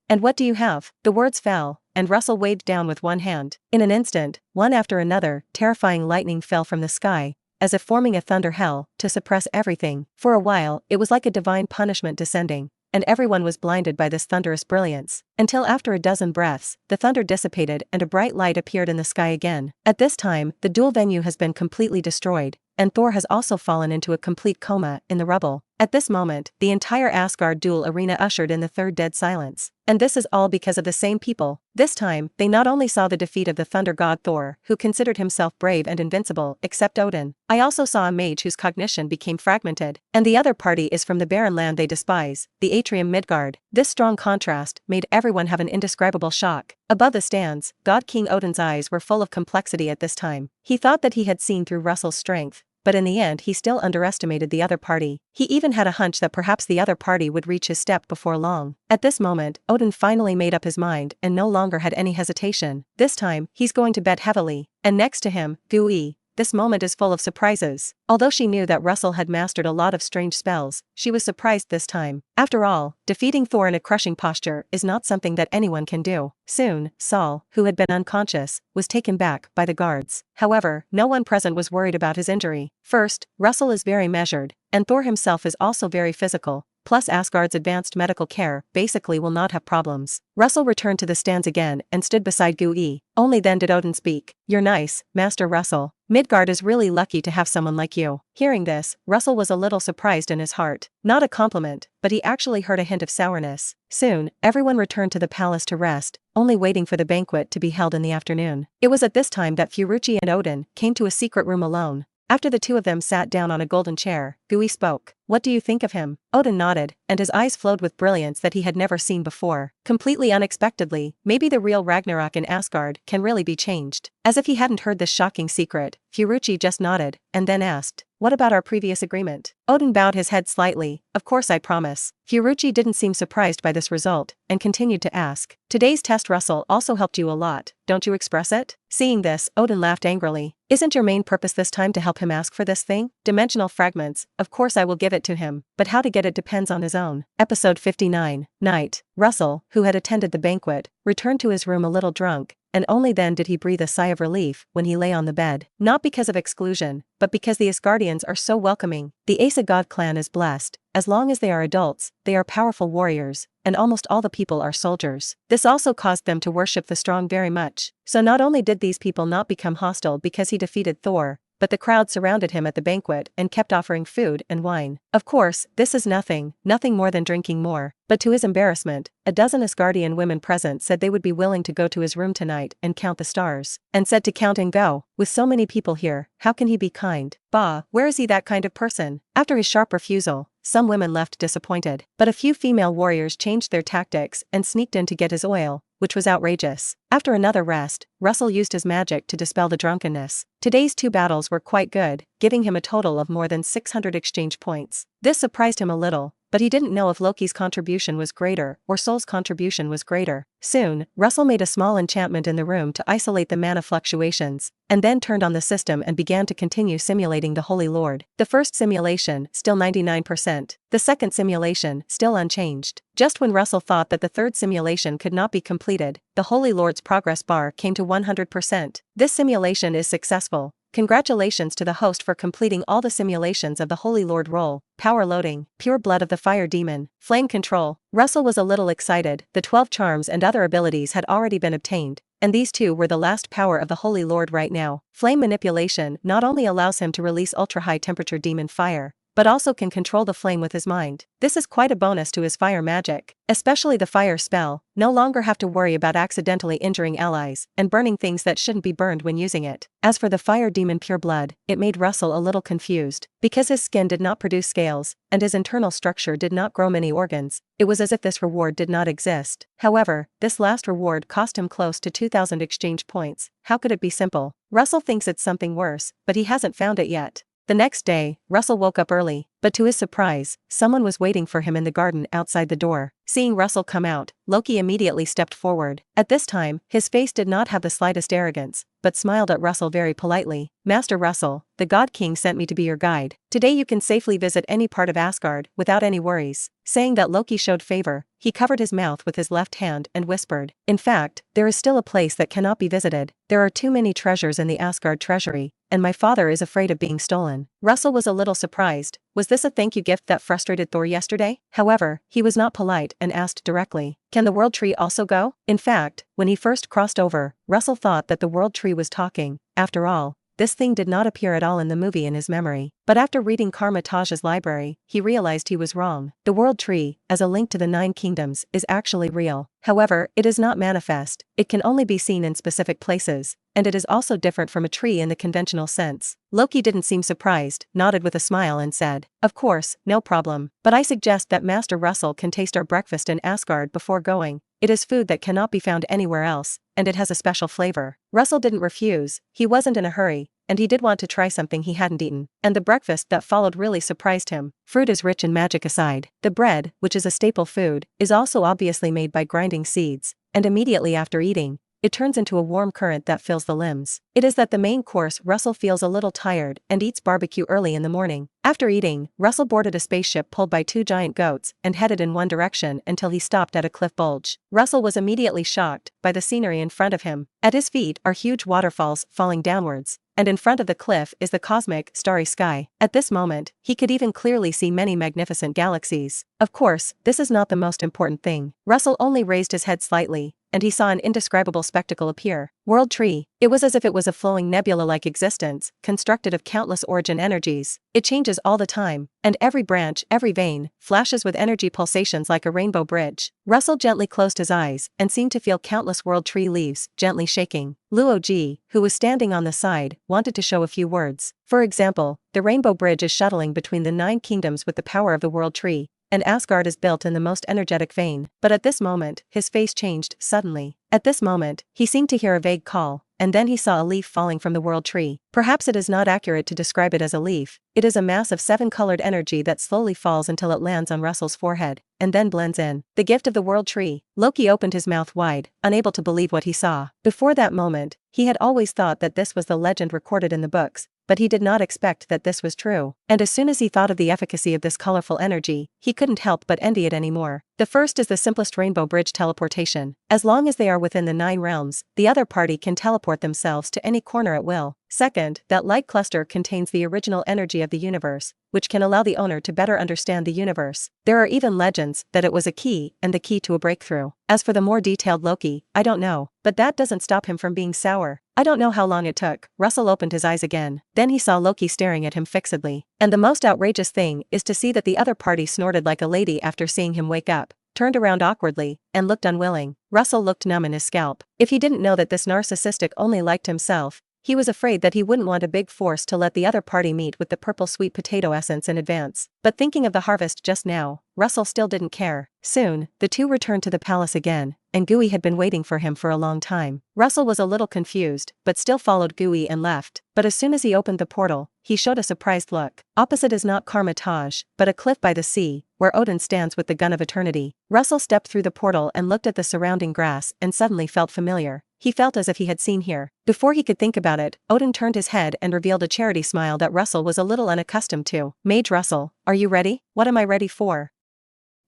And what do you have? The words fell, and Russell waved down with one hand. In an instant, one after another, terrifying lightning fell from the sky, as if forming a thunder hell, to suppress everything. For a while, it was like a divine punishment descending, and everyone was blinded by this thunderous brilliance, until after a dozen breaths, the thunder dissipated and a bright light appeared in the sky again. At this time, the duel venue has been completely destroyed, and Thor has also fallen into a complete coma in the rubble. At this moment, the entire Asgard duel arena ushered in the third dead silence. And this is all because of the same people. This time, they not only saw the defeat of the thunder god Thor, who considered himself brave and invincible, except Odin. I also saw a mage whose cognition became fragmented. And the other party is from the barren land they despise, the Atrium Midgard. This strong contrast made everyone have an indescribable shock. Above the stands, God King Odin's eyes were full of complexity at this time. He thought that he had seen through Russell's strength, but in the end he still underestimated the other party. He even had a hunch that perhaps the other party would reach his step before long. At this moment, Odin finally made up his mind and no longer had any hesitation. This time, he's going to bet heavily. And next to him, Gui. This moment is full of surprises. Although she knew that Russell had mastered a lot of strange spells, she was surprised this time. After all, defeating Thor in a crushing posture is not something that anyone can do. Soon, Saul, who had been unconscious, was taken back by the guards. However, no one present was worried about his injury. First, Russell is very measured, and Thor himself is also very physical. Plus Asgard's advanced medical care basically will not have problems. Russell returned to the stands again and stood beside Gui. Only then did Odin speak. "You're nice, Master Russell. Midgard is really lucky to have someone like you." Hearing this, Russell was a little surprised in his heart. Not a compliment, but he actually heard a hint of sourness. Soon, everyone returned to the palace to rest, only waiting for the banquet to be held in the afternoon. It was at this time that Furuuchi and Odin came to a secret room alone. After the two of them sat down on a golden chair, Gui spoke. "What do you think of him?" Odin nodded, and his eyes flowed with brilliance that he had never seen before. Completely unexpectedly, maybe the real Ragnarok in Asgard can really be changed. As if he hadn't heard this shocking secret, Furuuchi just nodded, and then asked, "What about our previous agreement?" Odin bowed his head slightly. "Of course, I promise." Furuuchi didn't seem surprised by this result, and continued to ask, "Today's test Russell also helped you a lot, don't you express it?" Seeing this, Odin laughed angrily. "Isn't your main purpose this time to help him ask for this thing? Dimensional fragments, of course I will give it to him, but how to get it depends on his own." Episode 59, Night. Russell, who had attended the banquet, returned to his room a little drunk, and only then did he breathe a sigh of relief when he lay on the bed. Not because of exclusion, but because the Asgardians are so welcoming. The Asgard clan is blessed. As long as they are adults, they are powerful warriors, and almost all the people are soldiers. This also caused them to worship the strong very much. So not only did these people not become hostile because he defeated Thor, but the crowd surrounded him at the banquet and kept offering food and wine. Of course, this is nothing more than drinking more. But to his embarrassment, a dozen Asgardian women present said they would be willing to go to his room tonight and count the stars. And said to count and go. With so many people here, how can he be kind? Bah, where is he that kind of person? After his sharp refusal, some women left disappointed. But a few female warriors changed their tactics and sneaked in to get his oil, which was outrageous. After another rest, Russell used his magic to dispel the drunkenness. Today's 2 battles were quite good, giving him a total of more than 600 exchange points. This surprised him a little, but he didn't know if Loki's contribution was greater or Sol's contribution was greater. Soon, Russell made a small enchantment in the room to isolate the mana fluctuations, and then turned on the system and began to continue simulating the Holy Lord. The first simulation, still 99%. The second simulation, still unchanged. Just when Russell thought that the third simulation could not be completed, the Holy Lord's progress bar came to 100%. This simulation is successful. Congratulations to the host for completing all the simulations of the Holy Lord role. Power loading, pure blood of the fire demon, flame control. Russell was a little excited. The 12 charms and other abilities had already been obtained, and these 2 were the last power of the Holy Lord right now. Flame manipulation not only allows him to release ultra-high temperature demon fire, but also can control the flame with his mind. This is quite a bonus to his fire magic, especially the fire spell. No longer have to worry about accidentally injuring allies and burning things that shouldn't be burned when using it. As for the fire demon pure blood, it made Russell a little confused. Because his skin did not produce scales, and his internal structure did not grow many organs, it was as if this reward did not exist. However, this last reward cost him close to 2,000 exchange points. How could it be simple? Russell thinks it's something worse, but he hasn't found it yet. The next day, Russell woke up early, but to his surprise, someone was waiting for him in the garden outside the door. Seeing Russell come out, Loki immediately stepped forward. At this time, his face did not have the slightest arrogance, but smiled at Russell very politely. "Master Russell, the God King sent me to be your guide. Today you can safely visit any part of Asgard without any worries." Saying that Loki showed favor, he covered his mouth with his left hand and whispered, "In fact, there is still a place that cannot be visited. There are too many treasures in the Asgard treasury, and my father is afraid of being stolen." Russell was a little surprised. Was this a thank you gift that frustrated Thor yesterday? However, he was not polite and asked directly, "Can the World Tree also go?" In fact, when he first crossed over, Russell thought that the World Tree was talking. After all, this thing did not appear at all in the movie in his memory. But after reading Karmataj's library, he realized he was wrong. The world tree, as a link to the 9 kingdoms, is actually real. However, it is not manifest, it can only be seen in specific places, and it is also different from a tree in the conventional sense. Loki didn't seem surprised, nodded with a smile and said, "Of course, no problem. But I suggest that Master Russell can taste our breakfast in Asgard before going. It is food that cannot be found anywhere else, and it has a special flavor." Russell didn't refuse, he wasn't in a hurry, and he did want to try something he hadn't eaten, and the breakfast that followed really surprised him. Fruit is rich in magic aside. The bread, which is a staple food, is also obviously made by grinding seeds, and immediately after eating, it turns into a warm current that fills the limbs. It is that the main course Russell feels a little tired and eats barbecue early in the morning. After eating, Russell boarded a spaceship pulled by 2 giant goats and headed in one direction until he stopped at a cliff bulge. Russell was immediately shocked by the scenery in front of him. At his feet are huge waterfalls falling downwards, and in front of the cliff is the cosmic, starry sky. At this moment, he could even clearly see many magnificent galaxies. Of course, this is not the most important thing. Russell only raised his head slightly, and he saw an indescribable spectacle appear. World Tree. It was as if it was a flowing nebula-like existence, constructed of countless origin energies. It changes all the time, and every branch, every vein, flashes with energy pulsations like a rainbow bridge. Russell gently closed his eyes and seemed to feel countless World Tree leaves gently shaking. Luo Ji, who was standing on the side, wanted to show a few words. For example, the rainbow bridge is shuttling between the 9 kingdoms with the power of the World Tree, and Asgard is built in the most energetic vein. But at this moment, his face changed suddenly. At this moment, he seemed to hear a vague call, and then he saw a leaf falling from the World Tree. Perhaps it is not accurate to describe it as a leaf. It is a mass of 7-colored energy that slowly falls until it lands on Russell's forehead, and then blends in. The gift of the World Tree. Loki opened his mouth wide, unable to believe what he saw. Before that moment, he had always thought that this was the legend recorded in the books, but he did not expect that this was true. And as soon as he thought of the efficacy of this colorful energy, he couldn't help but envy it anymore. The first is the simplest rainbow bridge teleportation. As long as they are within the 9 realms, the other party can teleport themselves to any corner at will. Second, that light cluster contains the original energy of the universe, which can allow the owner to better understand the universe. There are even legends that it was a key and the key to a breakthrough. As for the more detailed Loki, I don't know, but that doesn't stop him from being sour. I don't know how long it took. Russell opened his eyes again. Then he saw Loki staring at him fixedly. And the most outrageous thing is to see that the other party snorted like a lady after seeing him wake up, turned around awkwardly, and looked unwilling. Russell looked numb in his scalp. If he didn't know that this narcissistic only liked himself, he was afraid that he wouldn't want a big force to let the other party meet with the purple sweet potato essence in advance. But thinking of the harvest just now, Russell still didn't care. Soon, the two returned to the palace again, and Gooey had been waiting for him for a long time. Russell was a little confused, but still followed Gooey and left. But as soon as he opened the portal, he showed a surprised look. Opposite is not Karmataj, but a cliff by the sea, where Odin stands with the gun of eternity. Russell stepped through the portal and looked at the surrounding grass and suddenly felt familiar. He felt as if he had seen here. Before he could think about it, Odin turned his head and revealed a charity smile that Russell was a little unaccustomed to. "Mage Russell, are you ready?" "What am I ready for?"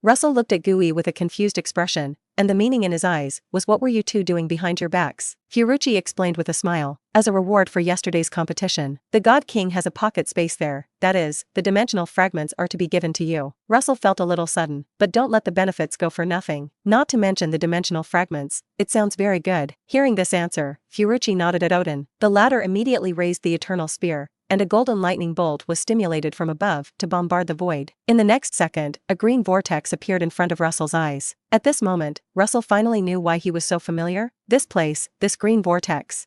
Russell looked at Gooey with a confused expression, and the meaning in his eyes was, "What were you two doing behind your backs?" Fiorucci explained with a smile. "As a reward for yesterday's competition. The God King has a pocket space there, that is, the dimensional fragments are to be given to you." Russell felt a little sudden, but don't let the benefits go for nothing. Not to mention the dimensional fragments. It sounds very good. Hearing this answer, Fiorucci nodded at Odin. The latter immediately raised the eternal spear, and a golden lightning bolt was stimulated from above to bombard the void. In the next second, a green vortex appeared in front of Russell's eyes. At this moment, Russell finally knew why he was so familiar. This place, this green vortex.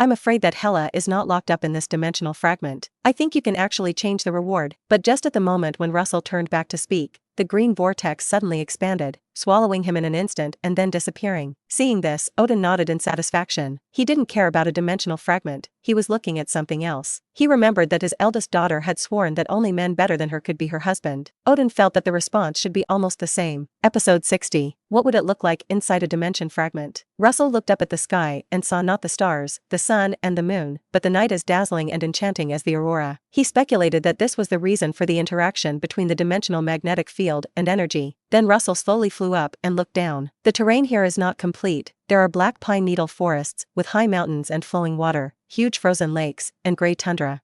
"I'm afraid that Hela is not locked up in this dimensional fragment. I think you can actually change the reward." But just at the moment when Russell turned back to speak, the green vortex suddenly expanded, swallowing him in an instant and then disappearing. Seeing this, Odin nodded in satisfaction. He didn't care about a dimensional fragment, he was looking at something else. He remembered that his eldest daughter had sworn that only men better than her could be her husband. Odin felt that the response should be almost the same. Episode 60. What would it look like inside a dimension fragment? Russell looked up at the sky and saw not the stars, the sun and the moon, but the night as dazzling and enchanting as the aurora. He speculated that this was the reason for the interaction between the dimensional magnetic field and energy. Then Russell slowly flew up and looked down. The terrain here is not complete. There are black pine needle forests, with high mountains and flowing water, huge frozen lakes, and gray tundra.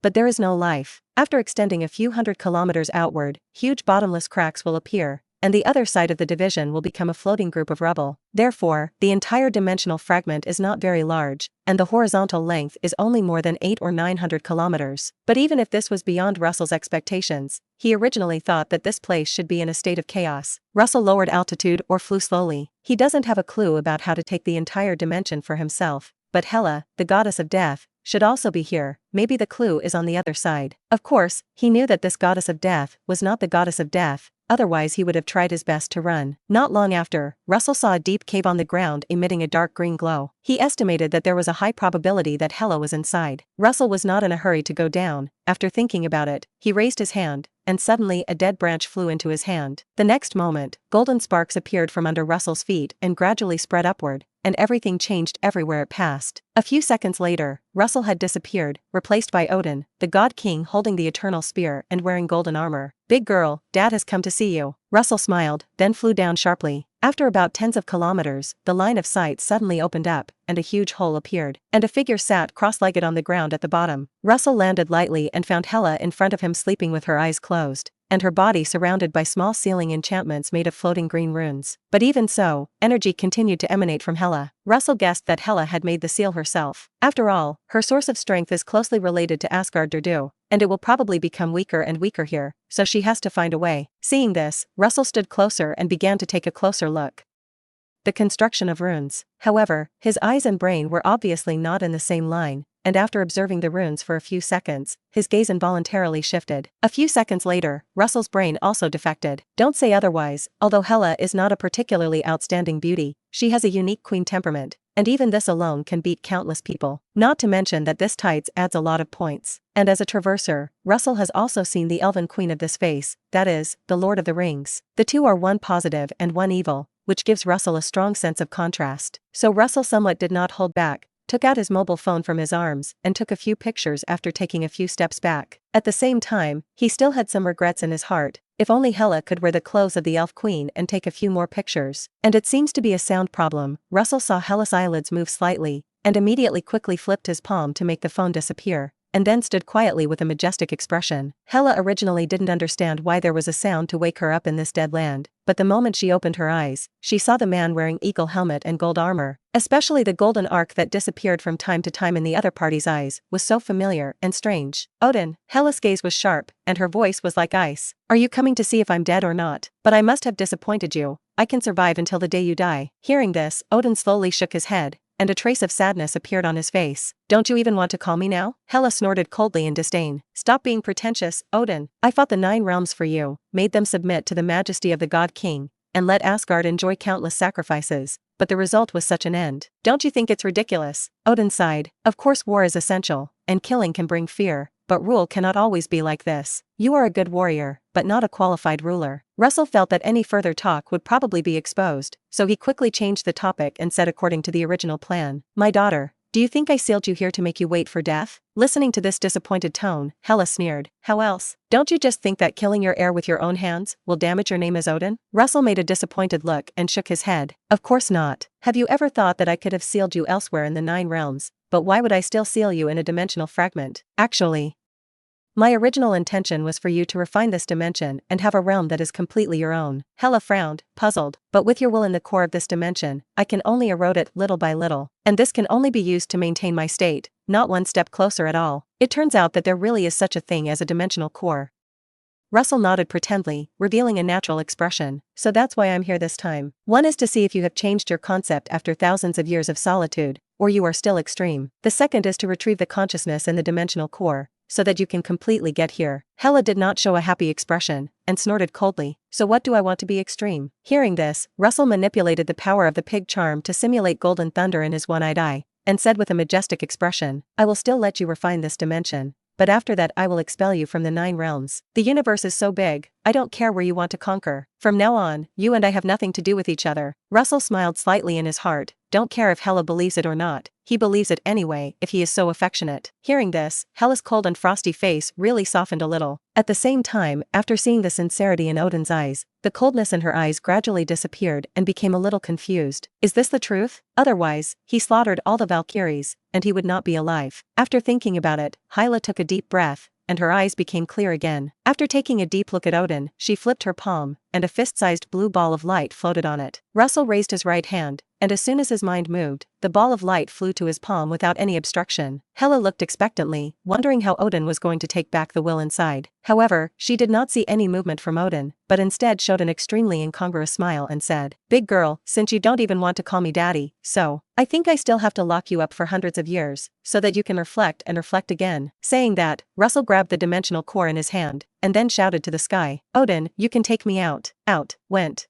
But there is no life. After extending a few hundred kilometers outward, huge bottomless cracks will appear, and the other side of the division will become a floating group of rubble. Therefore, the entire dimensional fragment is not very large, and the horizontal length is only more than 800 or 900 kilometers. But even if this was beyond Russell's expectations, he originally thought that this place should be in a state of chaos. Russell lowered altitude or flew slowly. He doesn't have a clue about how to take the entire dimension for himself, but Hela, the goddess of death, should also be here. Maybe the clue is on the other side. Of course, he knew that this goddess of death was not the goddess of death, otherwise he would have tried his best to run. Not long after, Russell saw a deep cave on the ground emitting a dark green glow. He estimated that there was a high probability that Hela was inside. Russell was not in a hurry to go down. After thinking about it, he raised his hand, and suddenly a dead branch flew into his hand. The next moment, golden sparks appeared from under Russell's feet and gradually spread upward, and everything changed everywhere it passed. A few seconds later, Russell had disappeared, replaced by Odin, the God King holding the eternal spear and wearing golden armor. "Big girl, Dad has come to see you." Russell smiled, then flew down sharply. After about tens of kilometers, the line of sight suddenly opened up, and a huge hole appeared, and a figure sat cross-legged on the ground at the bottom. Russell landed lightly and found Hela in front of him sleeping with her eyes closed, and her body surrounded by small ceiling enchantments made of floating green runes. But even so, energy continued to emanate from Hela. Russell guessed that Hela had made the seal herself. After all, her source of strength is closely related to Asgard Duel, and it will probably become weaker and weaker here, so she has to find a way. Seeing this, Russell stood closer and began to take a closer look. The construction of runes. However, his eyes and brain were obviously not in the same line, and after observing the runes for a few seconds, his gaze involuntarily shifted. A few seconds later, Russell's brain also defected. Don't say otherwise, although Hela is not a particularly outstanding beauty, she has a unique queen temperament, and even this alone can beat countless people. Not to mention that this tights adds a lot of points. And as a traverser, Russell has also seen the elven queen of this face, that is, the Lord of the Rings. The two are one positive and one evil, which gives Russell a strong sense of contrast. So Russell somewhat did not hold back, took out his mobile phone from his arms, and took a few pictures after taking a few steps back. At the same time, he still had some regrets in his heart. If only Hela could wear the clothes of the elf queen and take a few more pictures. And it seems to be a sound problem. Russell saw Hela's eyelids move slightly, and immediately quickly flipped his palm to make the phone disappear, and then stood quietly with a majestic expression. Hela originally didn't understand why there was a sound to wake her up in this dead land, but the moment she opened her eyes, she saw the man wearing eagle helmet and gold armor, especially the golden arc that disappeared from time to time in the other party's eyes, was so familiar and strange. "Odin." Hela's gaze was sharp, and her voice was like ice. "Are you coming to see if I'm dead or not? But I must have disappointed you. I can survive until the day you die." Hearing this, Odin slowly shook his head, and a trace of sadness appeared on his face. "Don't you even want to call me now?" Hela snorted coldly in disdain. "Stop being pretentious, Odin. I fought the 9 realms for you, made them submit to the majesty of the God King, and let Asgard enjoy countless sacrifices, but the result was such an end. Don't you think it's ridiculous?" Odin sighed. "Of course war is essential, and killing can bring fear, but rule cannot always be like this. You are a good warrior, but not a qualified ruler." Russell felt that any further talk would probably be exposed, so he quickly changed the topic and said according to the original plan, "My daughter, do you think I sealed you here to make you wait for death?" Listening to this disappointed tone, Hela sneered. "How else? Don't you just think that killing your heir with your own hands will damage your name as Odin?" Russell made a disappointed look and shook his head. "Of course not. Have you ever thought that I could have sealed you elsewhere in the 9 realms, but why would I still seal you in a dimensional fragment? Actually, my original intention was for you to refine this dimension and have a realm that is completely your own." Hela frowned, puzzled. "But with your will in the core of this dimension, I can only erode it little by little, and this can only be used to maintain my state, not one step closer at all. It turns out that there really is such a thing as a dimensional core." Russell nodded pretendly, revealing a natural expression. "So that's why I'm here this time. One is to see if you have changed your concept after thousands of years of solitude, or you are still extreme. The second is to retrieve the consciousness in the dimensional core, so that you can completely get here." Hela did not show a happy expression, and snorted coldly. "So what do I want to be extreme?" Hearing this, Russell manipulated the power of the pig charm to simulate golden thunder in his one-eyed eye, and said with a majestic expression, "I will still let you refine this dimension, but after that I will expel you from the 9 realms. The universe is so big, I don't care where you want to conquer. From now on, you and I have nothing to do with each other." Russell smiled slightly in his heart. Don't care if Hela believes it or not, he believes it anyway if he is so affectionate. Hearing this, Hela's cold and frosty face really softened a little. At the same time, after seeing the sincerity in Odin's eyes, the coldness in her eyes gradually disappeared and became a little confused. Is this the truth? Otherwise, he slaughtered all the Valkyries, and he would not be alive. After thinking about it, Hela took a deep breath, and her eyes became clear again. After taking a deep look at Odin, she flipped her palm, and a fist-sized blue ball of light floated on it. Russell raised his right hand, and as soon as his mind moved, the ball of light flew to his palm without any obstruction. Hela looked expectantly, wondering how Odin was going to take back the will inside. However, she did not see any movement from Odin, but instead showed an extremely incongruous smile and said, "Big girl, since you don't even want to call me daddy, so I think I still have to lock you up for hundreds of years, so that you can reflect and reflect again." Saying that, Russell grabbed the dimensional core in his hand, and then shouted to the sky, "Odin, you can take me out." Out went